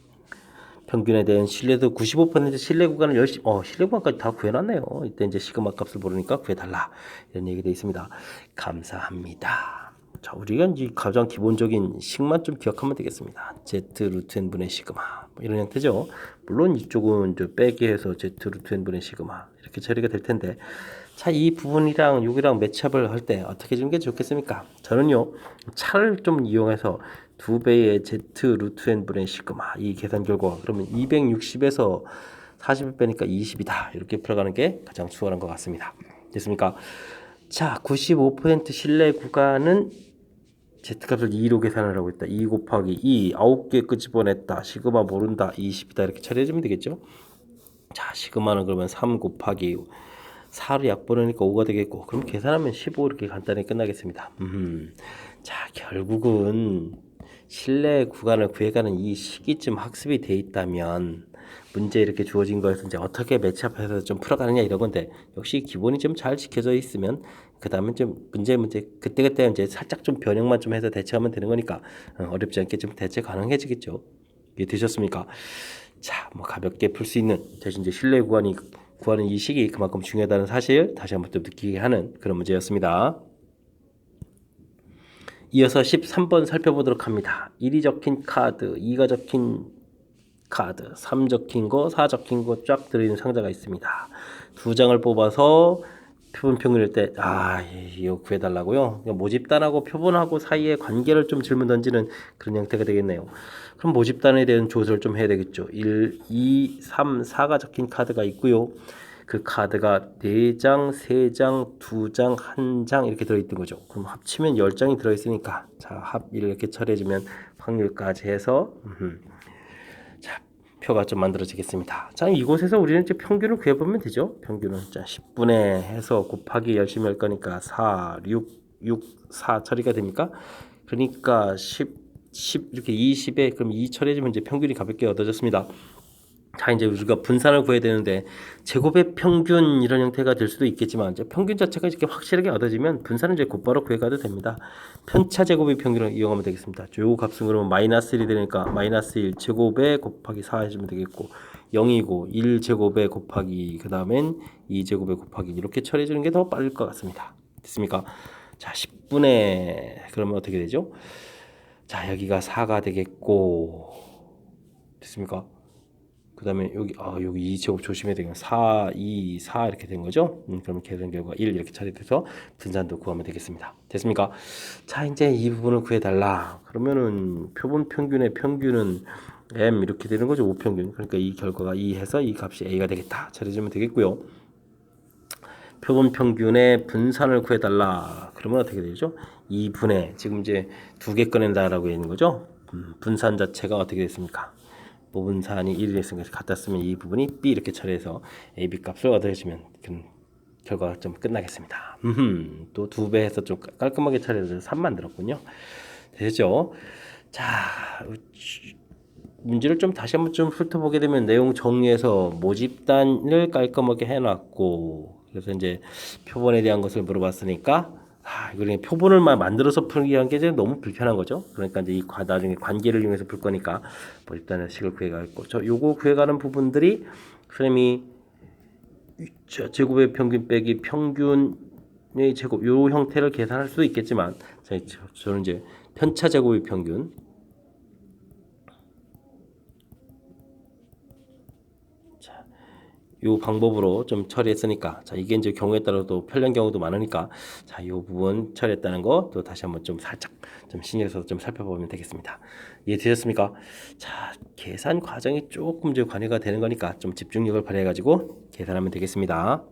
평균에 대한 신뢰도 95% 신뢰 구간을 열심히 신뢰 구간까지 다 구해놨네요. 이때 이제 시그마 값을 모르니까 구해달라 이런 얘기 되어 있습니다. 감사합니다. 자 우리가 이제 가장 기본적인 식만 좀 기억하면 되겠습니다. z 루트 n 분의 시그마 이런 형태죠. 물론 이쪽은 저 빼기 해서 z 루트 n 분의 시그마 이렇게 처리가 될 텐데 자, 이 부분이랑 여기랑 매치업을 할 때 어떻게 주는 게 좋겠습니까? 저는요, 차를 좀 이용해서 2배의 z 루트 n 분의 시그마 이 계산 결과 그러면 260에서 40을 빼니까 20이다 이렇게 풀어가는 게 가장 수월한 것 같습니다. 됐습니까? 자, 95% 신뢰 구간은 z값을 2로 계산을 하고 있다. 2 곱하기 2 9개 끄집어냈다. 시그마 모른다. 20이다 이렇게 처리해주면 되겠죠? 자, 시그마는 그러면 3 곱하기 4로 약분하니까 5가 되겠고 그럼 계산하면 15 이렇게 간단히 끝나겠습니다. 자 결국은 신뢰 구간을 구해가는 이 시기쯤 학습이 돼 있다면 문제 이렇게 주어진 거에서 이제 어떻게 매치업해서 좀 풀어가느냐 이런 건데 역시 기본이 좀 잘 지켜져 있으면 그 다음은 좀 문제 그때 이제 살짝 좀 변형만 좀 해서 대처하면 되는 거니까 어렵지 않게 좀 대처 가능해지겠죠. 이게 되셨습니까? 자, 뭐 가볍게 풀 수 있는 대신 이제 신뢰 구하는 이 식이 그만큼 중요하다는 사실 다시 한번 또 느끼게 하는 그런 문제였습니다. 이어서 13번 살펴보도록 합니다. 1이 적힌 카드, 2가 적힌 카드, 3 적힌 거, 4 적힌 거 쫙 들어있는 상자가 있습니다. 두 장을 뽑아서 표본 평균일 때 이거 구해달라고요. 모집단하고 표본하고 사이의 관계를 좀 질문 던지는 그런 형태가 되겠네요. 그럼 모집단에 대한 조사를 좀 해야 되겠죠. 1, 2, 3, 4가 적힌 카드가 있고요. 그 카드가 4장, 3장, 2장, 1장 이렇게 들어있던 거죠. 그럼 합치면 10장이 들어있으니까 자, 합 이렇게 처리해주면 확률까지 해서 자, 표가 좀 만들어지겠습니다. 자, 이곳에서 우리는 이제 평균을 구해보면 되죠. 평균은 자, 10분의 해서 곱하기 열심히 할 거니까 4, 6, 4 처리가 됩니까? 그러니까 10 이렇게 20에 그럼 2 처리해주면 이제 평균이 가볍게 얻어졌습니다. 자, 이제 우리가 분산을 구해야 되는데 제곱의 평균 이런 형태가 될 수도 있겠지만 이제 평균 자체가 이렇게 확실하게 얻어지면 분산은 이제 곧바로 구해가도 됩니다. 편차 제곱의 평균을 이용하면 되겠습니다. 요 값은 그러면 마이너스 1이 되니까 마이너스 1 제곱에 곱하기 4 해주면 되겠고 0이고 1 제곱에 곱하기 그 다음엔 2 제곱에 곱하기 이렇게 처리해 주는 게 더 빠를 것 같습니다. 됐습니까? 자, 10분의 그러면 어떻게 되죠? 자, 여기가 4가 되겠고 됐습니까? 그 다음에 여기 2제곱 조심해야 되겠네. 4, 2, 4 이렇게 된 거죠. 그러면 계산 결과 1 이렇게 처리돼서 분산도 구하면 되겠습니다. 됐습니까? 자, 이제 이 부분을 구해달라. 그러면은 표본 평균의 평균은 M 이렇게 되는 거죠. 5평균. 그러니까 이 결과가 2 해서 이 값이 A가 되겠다. 처리해주면 되겠고요. 표본 평균의 분산을 구해달라. 그러면 어떻게 되죠? 2분의 지금 이제 2개 꺼낸다라고 있는 거죠. 분산 자체가 어떻게 됐습니까? 모분산이 1이 됐으니까 갖다 쓰면 이 부분이 B 이렇게 처리해서 AB 값을 얻어주면 결과가 좀 끝나겠습니다. 또 2배 해서 좀 깔끔하게 처리해서 3 만들었군요. 되죠? 자, 문제를 좀 다시 한번 좀 훑어보게 되면 내용 정리해서 모집단을 깔끔하게 해놨고 그래서 이제 표본에 대한 것을 물어봤으니까 이거 표본을 만들어서 풀기 한 게 너무 불편한 거죠. 그러니까 이제 나중에 관계를 이용해서 풀 거니까 모집단의 식을 구해가고 요거 구해가는 부분들이 선생님이 제곱의 평균 빼기 평균의 제곱 요 형태를 계산할 수도 있겠지만 저는 이제 편차 제곱의 평균 요 방법으로 좀 처리했으니까 자 이게 이제 경우에 따라서 편리한 경우도 많으니까 자 요 부분 처리했다는 거 또 다시 한번 좀 살짝 좀 신경 써서 좀 살펴보면 되겠습니다. 이해되셨습니까? 자 계산 과정이 조금 이제 관여가 되는 거니까 좀 집중력을 발휘해 가지고 계산하면 되겠습니다.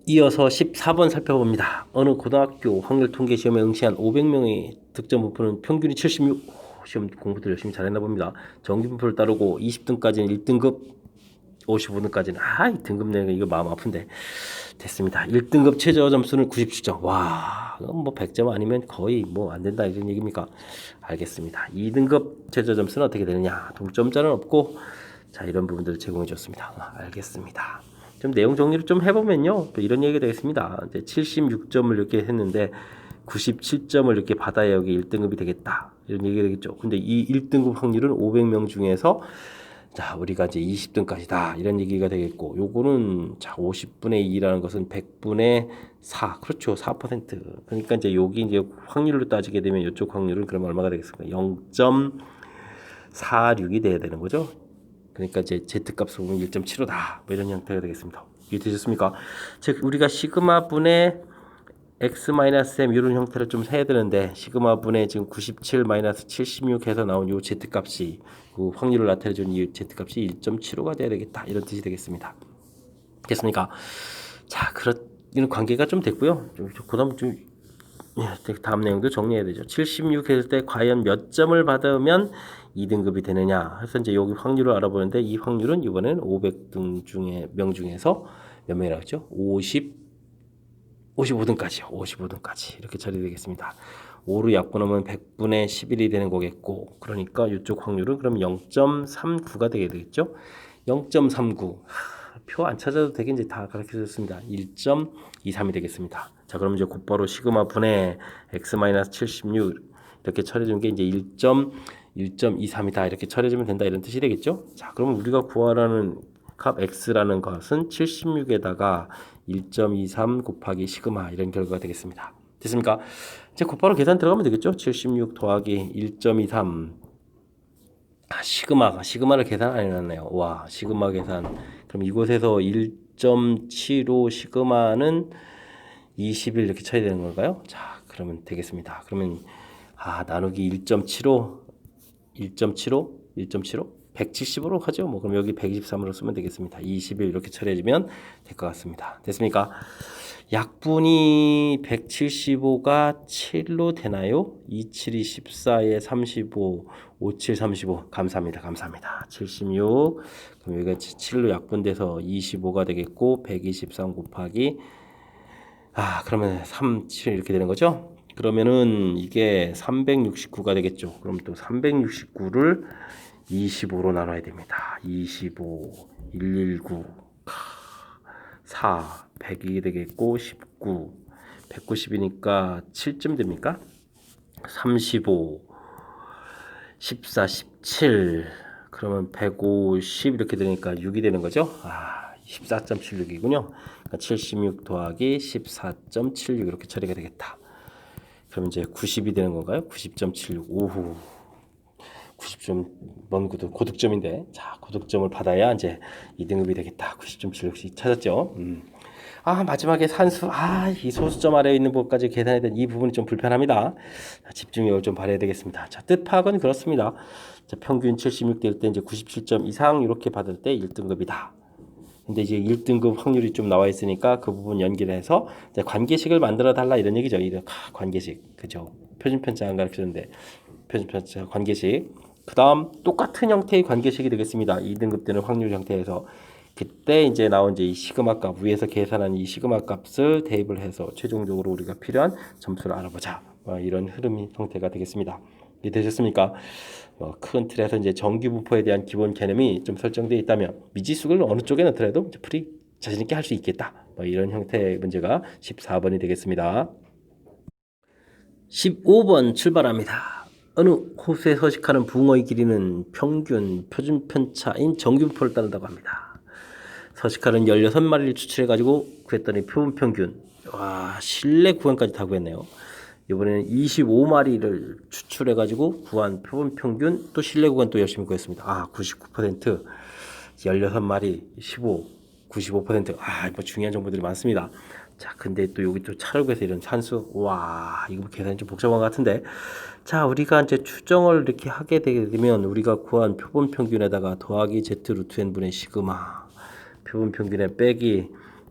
이어서 14번 살펴봅니다. 어느 고등학교 확률 통계 시험에 응시한 500명의 득점 분포는 평균이 76 시험 공부도 열심히 잘했나 봅니다. 정기분포를 따르고 20등까지는 1등급 55등까지는 이 등급 내가 이거 마음 아픈데 됐습니다. 1등급 최저 점수는 97점. 와, 뭐 100점 아니면 거의 뭐 안 된다 이런 얘기입니까? 알겠습니다. 2등급 최저 점수는 어떻게 되느냐? 동점자는 없고 자 이런 부분들을 제공해 줬습니다. 알겠습니다. 좀 내용 정리를 좀 해보면요. 또 이런 얘기가 되겠습니다. 이제 76점을 이렇게 했는데 97점을 이렇게 받아야 여기 1등급이 되겠다. 이런 얘기가 되겠죠. 근데 이 1등급 확률은 500명 중에서 자, 우리가 이제 20등까지다. 이런 얘기가 되겠고, 요거는 자, 50분의 2라는 것은 100분의 4. 그렇죠. 4%. 그러니까 이제 여기 이제 확률로 따지게 되면 이쪽 확률은 그러면 얼마가 되겠습니까? 0.46이 돼야 되는 거죠. 그러니까 이제 Z값을 보면 1.75다. 뭐 이런 형태가 되겠습니다. 이해되셨습니까? 즉, 우리가 시그마 분의 x-m 이런 형태를 좀 해야 되는데 시그마 분의 지금 97-76 해서 나온 요 z값이 그 확률을 나타내준 이 z값이 1.75가 돼야 되겠다 이런 뜻이 되겠습니다. 됐습니까? 자, 이런 관계가 좀 됐고요. 그다음 다음 내용도 정리해야 되죠. 76 했을 때 과연 몇 점을 받으면 2등급이 되느냐 해서 이제 여기 확률을 알아보는데 이 확률은 이번에는 500등 중에 명 중에서 몇 명이라고 했죠? 55등까지요. 55등까지 이렇게 처리되겠습니다. 5로 약분하면 100분의 11이 되는 거겠고 그러니까 이쪽 확률은 그럼 0.39가 되게 되겠죠. 0.39 표 안 찾아도 되게 이제 다 가르쳐줬습니다. 1.23이 되겠습니다. 자 그럼 이제 곧바로 시그마 분의 x-76 이렇게 처리해준 게 이제 1.23이다 이렇게 처리해주면 된다 이런 뜻이 되겠죠. 자, 그러면 우리가 구하라는 값 x라는 것은 76에다가 1.23 곱하기 시그마 이런 결과가 되겠습니다. 됐습니까? 이제 곧바로 계산 들어가면 되겠죠. 76 더하기 1.23 시그마를 계산 안 해놨네요. 와, 시그마 계산. 그럼 이곳에서 1.75 시그마는 20일 이렇게 쳐야 되는 건가요? 자, 그러면 되겠습니다. 그러면 나누기 1.75 170으로 하죠. 뭐 그럼 여기 123으로 쓰면 되겠습니다. 20일 이렇게 처리해주면 될 것 같습니다. 됐습니까? 약분이 175가 7로 되나요? 27이 14에 35 57 35 감사합니다. 76 그럼 여기가 7로 약분돼서 25가 되겠고 123 곱하기 그러면 37 이렇게 되는 거죠? 그러면은 이게 369가 되겠죠. 그럼 또 369를 25로 나눠야 됩니다. 25, 119, 4, 100이 되겠고 19, 190이니까 7쯤 됩니까? 35, 14, 17 그러면 150 이렇게 되니까 6이 되는 거죠. 14.76이군요. 그러니까 76 더하기 14.76 이렇게 처리가 되겠다. 그럼 이제 90이 되는 건가요? 90.76 오후 90점 먼 고득점인데 자 고득점을 받아야 이제 2등급이 되겠다. 90.76씩 찾았죠. 마지막에 산수 이 소수점 아래에 있는 부분까지 계산해야 되는 이 부분이 좀 불편합니다. 자, 집중력을 좀 발휘해야 되겠습니다. 자, 뜻 파악은 그렇습니다. 자, 평균 76 될 때 이제 97점 이상 이렇게 받을 때 1등급이다. 근데 이제 1등급 확률이 좀 나와 있으니까 그 부분 연결해서 이제 관계식을 만들어 달라 이런 얘기죠. 관계식. 그죠? 표준편차 안 가르치는데 표준편차 관계식. 그다음 똑같은 형태의 관계식이 되겠습니다. 2등급 되는 확률 형태에서 그때 이제 나온 이 시그마 값 위에서 계산한 이 시그마 값을 대입을 해서 최종적으로 우리가 필요한 점수를 알아보자. 이런 흐름 형태가 되겠습니다. 이해되셨습니까? 큰 틀에서 이제 정규분포에 대한 기본 개념이 좀 설정되어 있다면 미지수를 어느 쪽에 넣더라도 풀이 자신 있게 할 수 있겠다. 이런 형태의 문제가 14번이 되겠습니다. 15번 출발합니다. 어느 호수에 서식하는 붕어의 길이는 평균 표준편차인 정규분포를 따른다고 합니다. 서식하는 16마리를 추출해가지고 구했더니 표본평균 실내 구간까지 다 구했네요. 이번에는 25마리를 추출해가지고 구한 표본평균 또 실내 구간 또 열심히 구했습니다. 99% 16마리 15 95% 뭐 중요한 정보들이 많습니다. 자, 근데 또 여기 또 차를 구해서 이런 산수 이거 계산이 좀 복잡한 것 같은데 자, 우리가 이제 추정을 이렇게 하게 되면 우리가 구한 표본평균에다가 더하기 z 루트 n 분의 시그마 표본평균에 빼기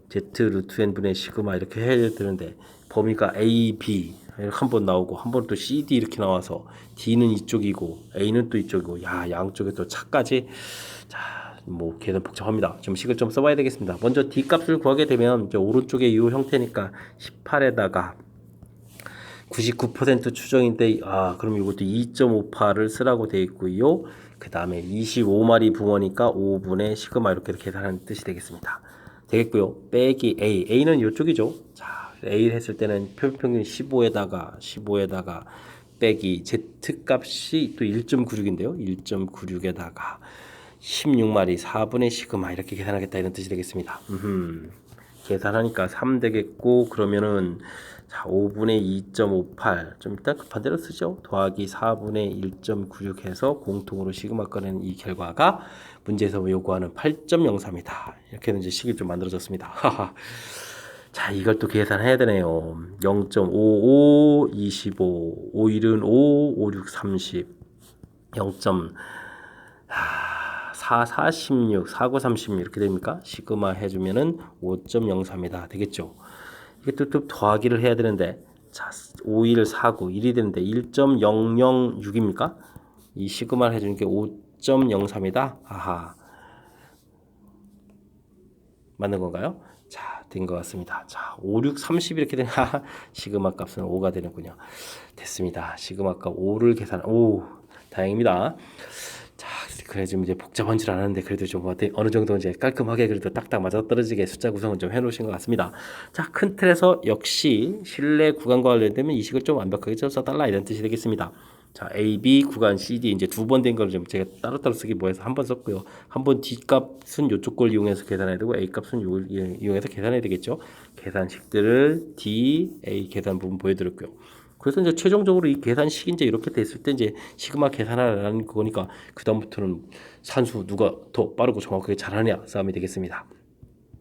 z 루트 n 분의 시그마 이렇게 해야 되는데 범위가 a, b 한 번 나오고 한 번 또 c, d 이렇게 나와서 d는 이쪽이고 a는 또 이쪽이고 양쪽에 또 차까지 뭐 계산 복잡합니다. 좀 식을 좀 써봐야 되겠습니다. 먼저 d 값을 구하게 되면 이제 오른쪽에 이 형태니까 18에다가 99% 추정인데 그럼 이것도 2.58을 쓰라고 되어 있고요. 그 다음에 25마리 붕어니까 5분의 시그마 이렇게 계산하는 뜻이 되겠습니다. 되겠고요. 빼기 a는 이쪽이죠. 자, a를 했을 때는 표준평균 15에다가 빼기 z 값이 또 1.96인데요. 1.96에다가 16마리 4분의 시그마 이렇게 계산하겠다 이런 뜻이 되겠습니다. 계산하니까 3 되겠고 그러면은 5분의 2.58 좀 일단 급한 대로 쓰죠. 더하기 4분의 1.96 해서 공통으로 시그마 꺼내는 이 결과가 문제에서 요구하는 8.03이다. 이렇게 이제 식이 좀 만들어졌습니다. 자, 이걸 또 계산해야 되네요. 0.55 25 51은 5 56 30 0. 4, 16, 49, 36 이렇게 됩니까? 시그마 해주면은 5.03이다 되겠죠. 이게 또 더하기를 해야 되는데 자, 51, 49, 1이 되는데 1.006입니까? 이 시그마를 해주는 게 5.03이다. 맞는 건가요? 자, 된 것 같습니다. 자, 5, 6, 30 이렇게 되면 시그마 값은 5가 되는군요. 됐습니다. 시그마 값 5를 계산. 다행입니다. 자, 그래 좀 이제 복잡한 줄 알았는데 그래도 좀 어느 정도 이제 깔끔하게 그래도 딱딱 맞아떨어지게 숫자 구성은 좀 해놓으신 것 같습니다. 자, 큰 틀에서 역시 실내 구간과 관련되면 이 식을 좀 완벽하게 써달라 이런 뜻이 되겠습니다. 자, A, B 구간 CD 이제 두 번 된 걸 좀 제가 따로따로 쓰기 뭐해서 한 번 썼고요. 한 번 D 값은 이쪽 걸 이용해서 계산해야 되고 A 값은 이걸 이용해서 계산해야 되겠죠. 계산식들을 D, A 계산 부분 보여드렸고요. 그래서 이제 최종적으로 이 계산식이 이제 이렇게 됐을 때 이제 시그마 계산하라는 거니까 그 다음부터는 산수 누가 더 빠르고 정확하게 잘하냐 싸움이 되겠습니다.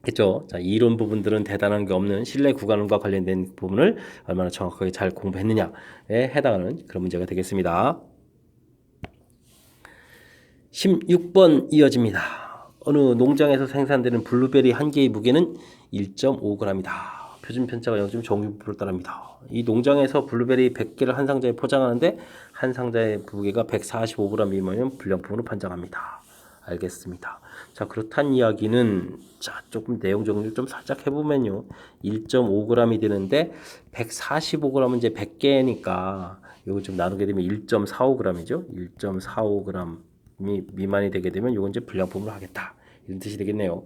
했죠. 자, 이론 부분들은 대단한 게 없는 실내 구간과 관련된 부분을 얼마나 정확하게 잘 공부했느냐에 해당하는 그런 문제가 되겠습니다. 16번 이어집니다. 어느 농장에서 생산되는 블루베리 한 개의 무게는 1.5g이다. 표준 편차가 0.06%를 따릅니다. 이 농장에서 블루베리 100개를 한 상자에 포장하는데 한 상자의 무게가 145g 미만이면 불량품으로 판정합니다. 알겠습니다. 자, 그렇단 이야기는 자, 조금 내용 정리를 좀 살짝 해보면요. 1.5g이 되는데 145g은 이제 100개니까 이거 좀 나누게 되면 1.45g이죠. 1.45g 미만이 되게 되면 이건 이제 불량품으로 하겠다. 이런 뜻이 되겠네요.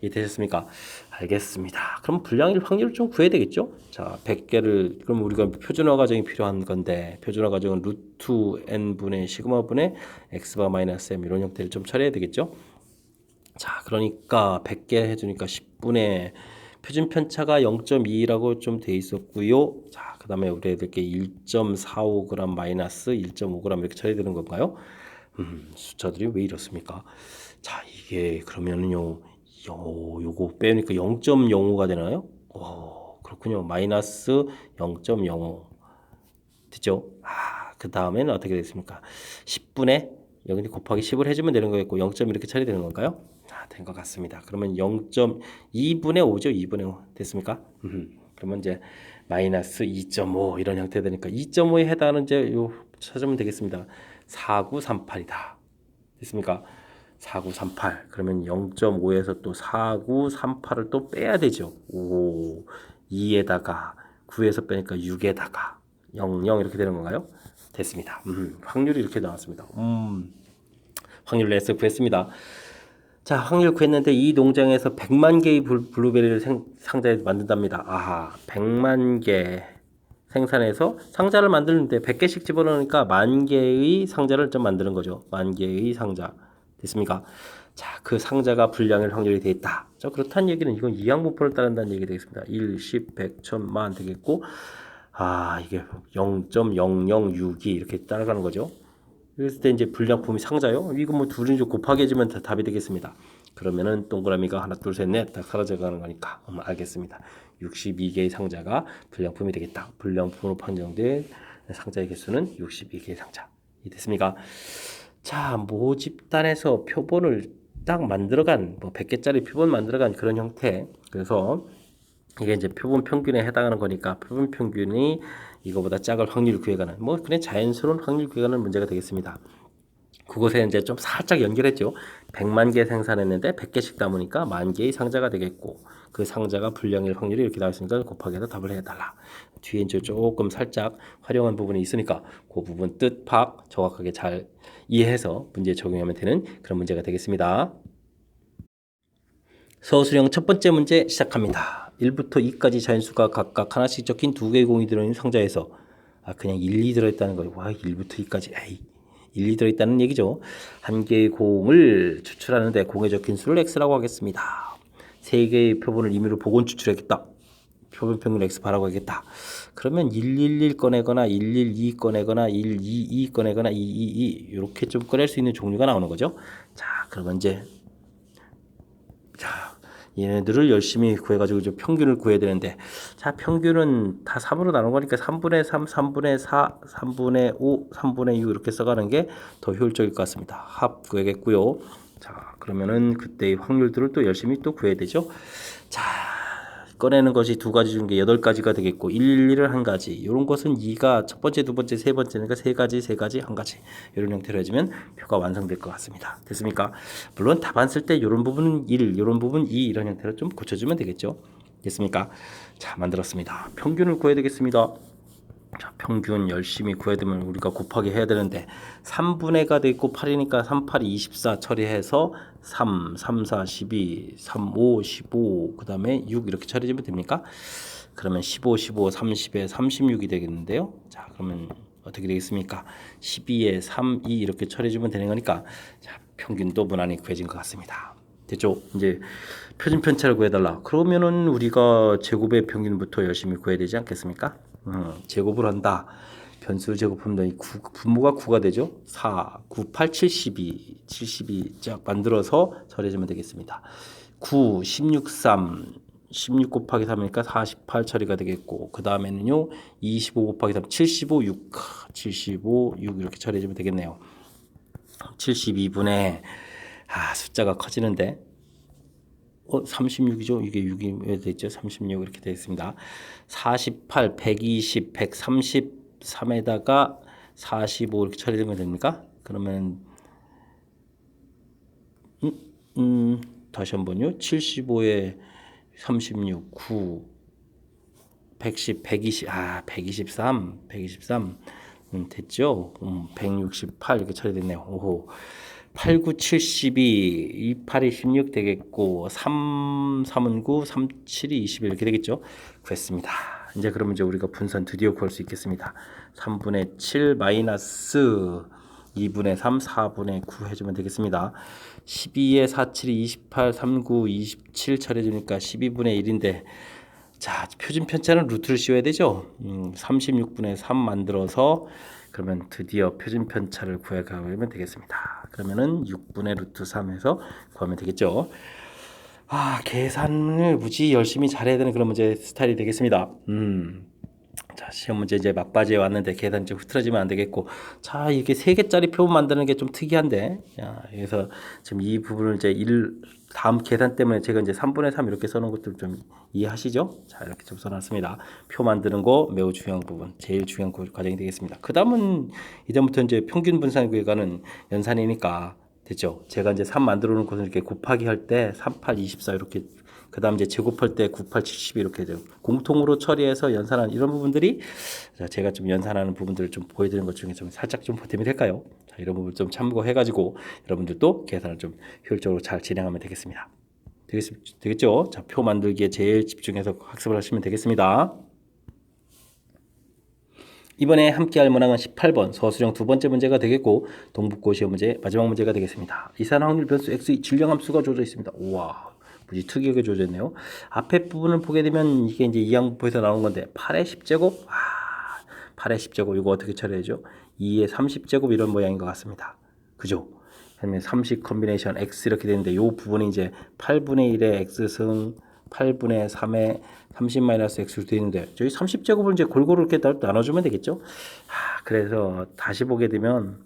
이해되셨습니까? 알겠습니다. 그럼 불량일 확률을 좀 구해야 되겠죠? 자, 100개를 그럼 우리가 표준화 과정이 필요한 건데 표준화 과정은 루트 n분의 시그마분의 x바 마이너스 m 이런 형태를 좀 처리해야 되겠죠? 자, 그러니까 100개 해주니까 10분의 표준 편차가 0.2라고 좀 돼 있었고요. 자, 그 다음에 우리 애들께 1.45g 마이너스 1.5g 이렇게 처리되는 건가요? 숫자들이 왜 이렇습니까? 자, 이게 그러면은요, 요거 빼니까 0.05가 되나요? 그렇군요. 마이너스 0.05 됐죠? 그 다음에는 어떻게 되겠습니까? 10분의 여기 곱하기 10을 해주면 되는 거겠고 0. 이렇게 처리되는 건가요? 된 것 같습니다. 그러면 0.2분의 5죠. 2분의 5 됐습니까? 그러면 이제 마이너스 2.5 이런 형태 되니까 2.5에 해당하는 이제 요 찾으면 되겠습니다. 4938이다. 됐습니까? 4938 그러면 0.5에서 또 4938을 또 빼야 되죠. 2에다가 9에서 빼니까 6에다가 00 이렇게 되는 건가요? 됐습니다. 확률이 이렇게 나왔습니다. 확률을 내서 구했습니다. 자, 확률 구했는데 이 농장에서 100만 개의 블루베리를 상자에 만든답니다. 100만 개 생산해서 상자를 만드는데 100개씩 집어넣으니까 만 개의 상자를 좀 만드는 거죠. 만 개의 상자. 됐습니까? 자, 그 상자가 불량일 확률이 되어 있다. 자, 그렇다는 얘기는 이건 이항분포를 따른다는 얘기 되겠습니다. 1, 10, 100, 1000만 되겠고 이게 0.0062 이렇게 따라가는 거죠. 그랬을 때 이제 불량품이 상자요. 이거 뭐 둘이 좀 곱하기 해주면 다 답이 되겠습니다. 그러면은 동그라미가 하나, 둘, 셋, 넷 다 사라져가는 거니까 알겠습니다. 62개의 상자가 불량품이 되겠다. 불량품으로 판정된 상자의 개수는 62개의 상자. 이해됐습니까? 자, 모집단에서 표본을 딱 만들어간 100개짜리 표본 만들어간 그런 형태. 그래서 이게 이제 표본 평균에 해당하는 거니까 표본 평균이 이거보다 작을 확률 구해가는 그냥 자연스러운 확률 구해가는 문제가 되겠습니다. 그곳에 이제 좀 살짝 연결했죠. 100만 개 생산했는데 100개씩 담으니까 만 개의 상자가 되겠고 그 상자가 불량일 확률이 이렇게 나왔으니까 곱하기 해서 답을 해달라. 뒤에 이제 조금 살짝 활용한 부분이 있으니까 그 부분 뜻 파악 정확하게 잘 이해해서 문제에 적용하면 되는 그런 문제가 되겠습니다. 서술형 첫 번째 문제 시작합니다. 1부터 2까지 자연수가 각각 하나씩 적힌 두 개의 공이 들어있는 상자에서 그냥 1, 2 들어있다는 거예요. 1부터 2까지 1, 2 들어있다는 얘기죠. 한 개의 공을 추출하는데 공에 적힌 수를 x라고 하겠습니다. 세 개의 표본을 임의로 복원 추출하겠다. 표본 평균 x 바라고 하겠다. 그러면 111 꺼내거나 112 꺼내거나 122 꺼내거나 222 이렇게 좀 꺼낼 수 있는 종류가 나오는 거죠. 자, 그러면 이제 얘네들을 열심히 구해가지고 좀 평균을 구해야 되는데 자, 평균은 다 3으로 나눈 거니까 3분의 3, 3분의 4, 3분의 5, 3분의 6 이렇게 써가는 게 더 효율적일 것 같습니다. 합 구해야겠고요. 자, 그러면은 그때의 확률들을 또 열심히 또 구해야 되죠. 자, 꺼내는 것이 두 가지 중에 8가지가 되겠고 111을 한 가지 이런 것은 2가 첫 번째, 두 번째, 세 번째니까 세 가지, 한 가지 이런 형태로 해주면 표가 완성될 것 같습니다. 됐습니까? 물론 답안 쓸 때 이런 부분은 1, 이런 부분 2 이런 형태로 좀 고쳐주면 되겠죠. 됐습니까? 자, 만들었습니다. 평균을 구해야 되겠습니다. 자, 평균 열심히 구해야 되면 우리가 곱하기 해야 되는데 3분의가 돼 있고 8이니까 3, 8, 24 처리해서 3, 3, 4, 12, 3, 5, 15, 그 다음에 6 이렇게 처리하면 됩니까? 그러면 15, 15, 30에 36이 되겠는데요. 자, 그러면 어떻게 되겠습니까? 12에 3, 2 이렇게 처리해주면 되는 거니까 자, 평균도 무난히 구해진 것 같습니다. 됐죠? 이제 표준 편차를 구해달라. 그러면은 우리가 제곱의 평균부터 열심히 구해야 되지 않겠습니까? 제곱을 한다. 변수 제곱하면 이 분모가 9가 되죠. 4, 9, 8, 72 쫙 만들어서 처리해주면 되겠습니다. 9, 16, 3, 16 곱하기 3이니까 48 처리가 되겠고 그 다음에는요 25 곱하기 3, 75, 6, 75, 6 이렇게 처리해주면 되겠네요. 72분의 숫자가 커지는데 36이죠. 이게 6이 왜 됐죠? 36 이렇게 되어 있습니다. 48, 120, 133에다가 45 이렇게 처리되면 됩니까? 그러면 다시 한번요. 75에 36, 9, 110, 120, 123 됐죠? 168 이렇게 처리됐네요. 오호. 8, 9, 72, 28이 16 되겠고 3, 3은 9, 3, 7이 21 이렇게 되겠죠. 구했습니다. 이제 그러면 이제 우리가 분산 드디어 구할 수 있겠습니다. 3분의 7 마이너스 2분의 3, 4분의 9 해주면 되겠습니다. 12에 4, 7이 28, 3, 9, 27 처리해주니까 12분의 1인데 자, 표준 편차는 루트를 씌워야 되죠. 36분의 3 만들어서 그러면 드디어 표준 편차를 구해가면 되겠습니다. 그러면은 6분의 루트 3에서 구하면 되겠죠. 계산을 무지 열심히 잘해야 되는 그런 문제 스타일이 되겠습니다. 자, 시험 문제 이제 막바지에 왔는데 계산 좀 흐트러지면 안 되겠고, 자, 이렇게 3개짜리 표 만드는 게 좀 특이한데, 자, 그래서 지금 이 부분을 이제 다음 계산 때문에 제가 이제 3분의 3 이렇게 써놓은 것들 좀 이해하시죠? 자, 이렇게 좀 써놨습니다. 표 만드는 거 매우 중요한 부분, 제일 중요한 과정이 되겠습니다. 그 다음은 이제부터 이제 평균 분산 구해가는 연산이니까 됐죠? 제가 이제 3 만들어 놓은 것을 이렇게 곱하기 할 때 3, 8, 24 이렇게 그 다음 이제 제곱할 때 9, 8, 70 이렇게 공통으로 처리해서 연산하는 이런 부분들이 제가 좀 연산하는 부분들을 좀 보여드리는 것 중에 좀 살짝 좀 보탬이 될까요? 자, 이런 부분 좀 참고해가지고 여러분들도 계산을 좀 효율적으로 잘 진행하면 되겠습니다. 되겠죠? 자, 표 만들기에 제일 집중해서 학습을 하시면 되겠습니다. 이번에 함께할 문항은 18번 서술형 두 번째 문제가 되겠고 동북고 시험 문제 마지막 문제가 되겠습니다. 이산 확률 변수 x의 질량함수가 주어져 있습니다. 우와. 무지 특이하게 주어졌네요. 앞에 부분을 보게 되면 이게 이제 이항분포에서 나온 건데 8의 10제곱 8의 10제곱 이거 어떻게 처리하죠? 2의 30제곱 이런 모양인 것 같습니다. 그죠? 그러면 30 컨비네이션 x 이렇게 되는데 이 부분이 이제 8분의 1의 x승 8분의 3의 30-x로 되어 있는데 저희 30제곱을 이제 골고루 이렇게 나눠주면 되겠죠? 그래서 다시 보게 되면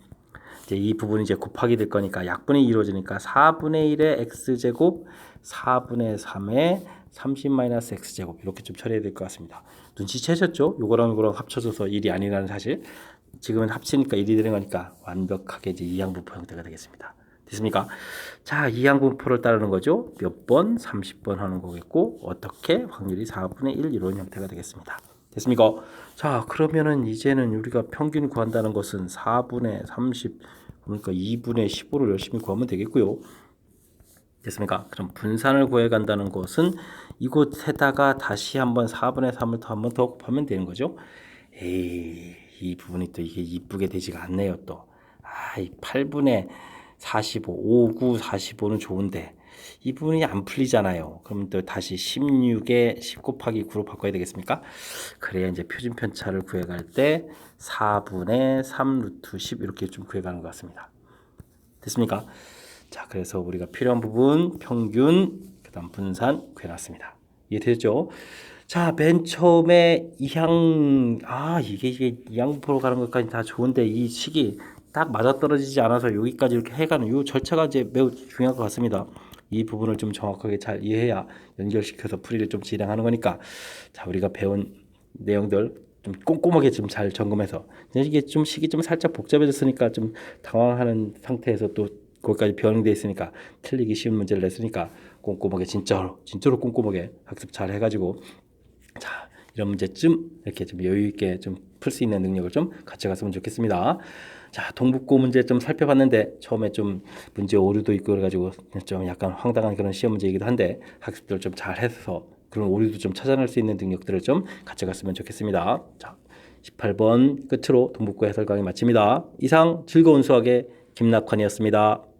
이제 이 부분이 이제 곱하기 될 거니까 약분이 이루어지니까 4분의 1의 x제곱 4분의 3의 30-x제곱 이렇게 좀 처리해야 될 것 같습니다. 눈치채셨죠? 요거랑 요거랑 합쳐져서 1이 아니라는 사실. 지금은 합치니까 1이 되는 거니까 완벽하게 이제 이항분포 형태가 되겠습니다. 됐습니까? 자, 이항분포를 따르는 거죠. 몇 번? 30번 하는 거겠고 어떻게? 확률이 4분의 1 이런 형태가 되겠습니다. 됐습니까? 자, 그러면은 이제는 우리가 평균 구한다는 것은 4분의 30 그러니까 2분의 15를 열심히 구하면 되겠고요. 됐습니까? 그럼 분산을 구해 간다는 것은 이곳에다가 다시 한번 4분의 3을 더 한번 더 곱하면 되는 거죠. 이 부분이 또 이게 이쁘게 되지가 않네요. 또 이 8분의 45, 5, 9, 45는 좋은데 이 부분이 안 풀리잖아요. 그럼 또 다시 16에 10 곱하기 9로 바꿔야 되겠습니까? 그래야 이제 표준 편차를 구해갈 때 4분의 3 루트 10 이렇게 좀 구해가는 것 같습니다. 됐습니까? 자, 그래서 우리가 필요한 부분 평균, 그다음 분산 구해놨습니다. 이해되죠? 자, 맨 처음에 이게 이항분포로 가는 것까지 다 좋은데 이 식이 딱 맞아떨어지지 않아서 여기까지 이렇게 해가는 이 절차가 이제 매우 중요한 것 같습니다. 이 부분을 좀 정확하게 잘 이해해야 연결시켜서 풀이를 좀 진행하는 거니까 자, 우리가 배운 내용들 좀 꼼꼼하게 좀 잘 점검해서 이게 좀 식이 좀 살짝 복잡해졌으니까 좀 당황하는 상태에서 또 거기까지 변형돼 있으니까 틀리기 쉬운 문제를 냈으니까 꼼꼼하게 진짜로 꼼꼼하게 학습 잘 해가지고 자, 이런 문제쯤 이렇게 좀 여유 있게 좀 풀 수 있는 능력을 좀 가져갔으면 좋겠습니다. 자, 동북고 문제 좀 살펴봤는데 처음에 좀 문제 오류도 있고 그래가지고 좀 약간 황당한 그런 시험 문제이기도 한데 학습들 좀 잘해서 그런 오류도 좀 찾아낼 수 있는 능력들을 좀 가져갔으면 좋겠습니다. 자, 18번 끝으로 동북구 해설 강의 마칩니다. 이상 즐거운 수학의 김낙환이었습니다.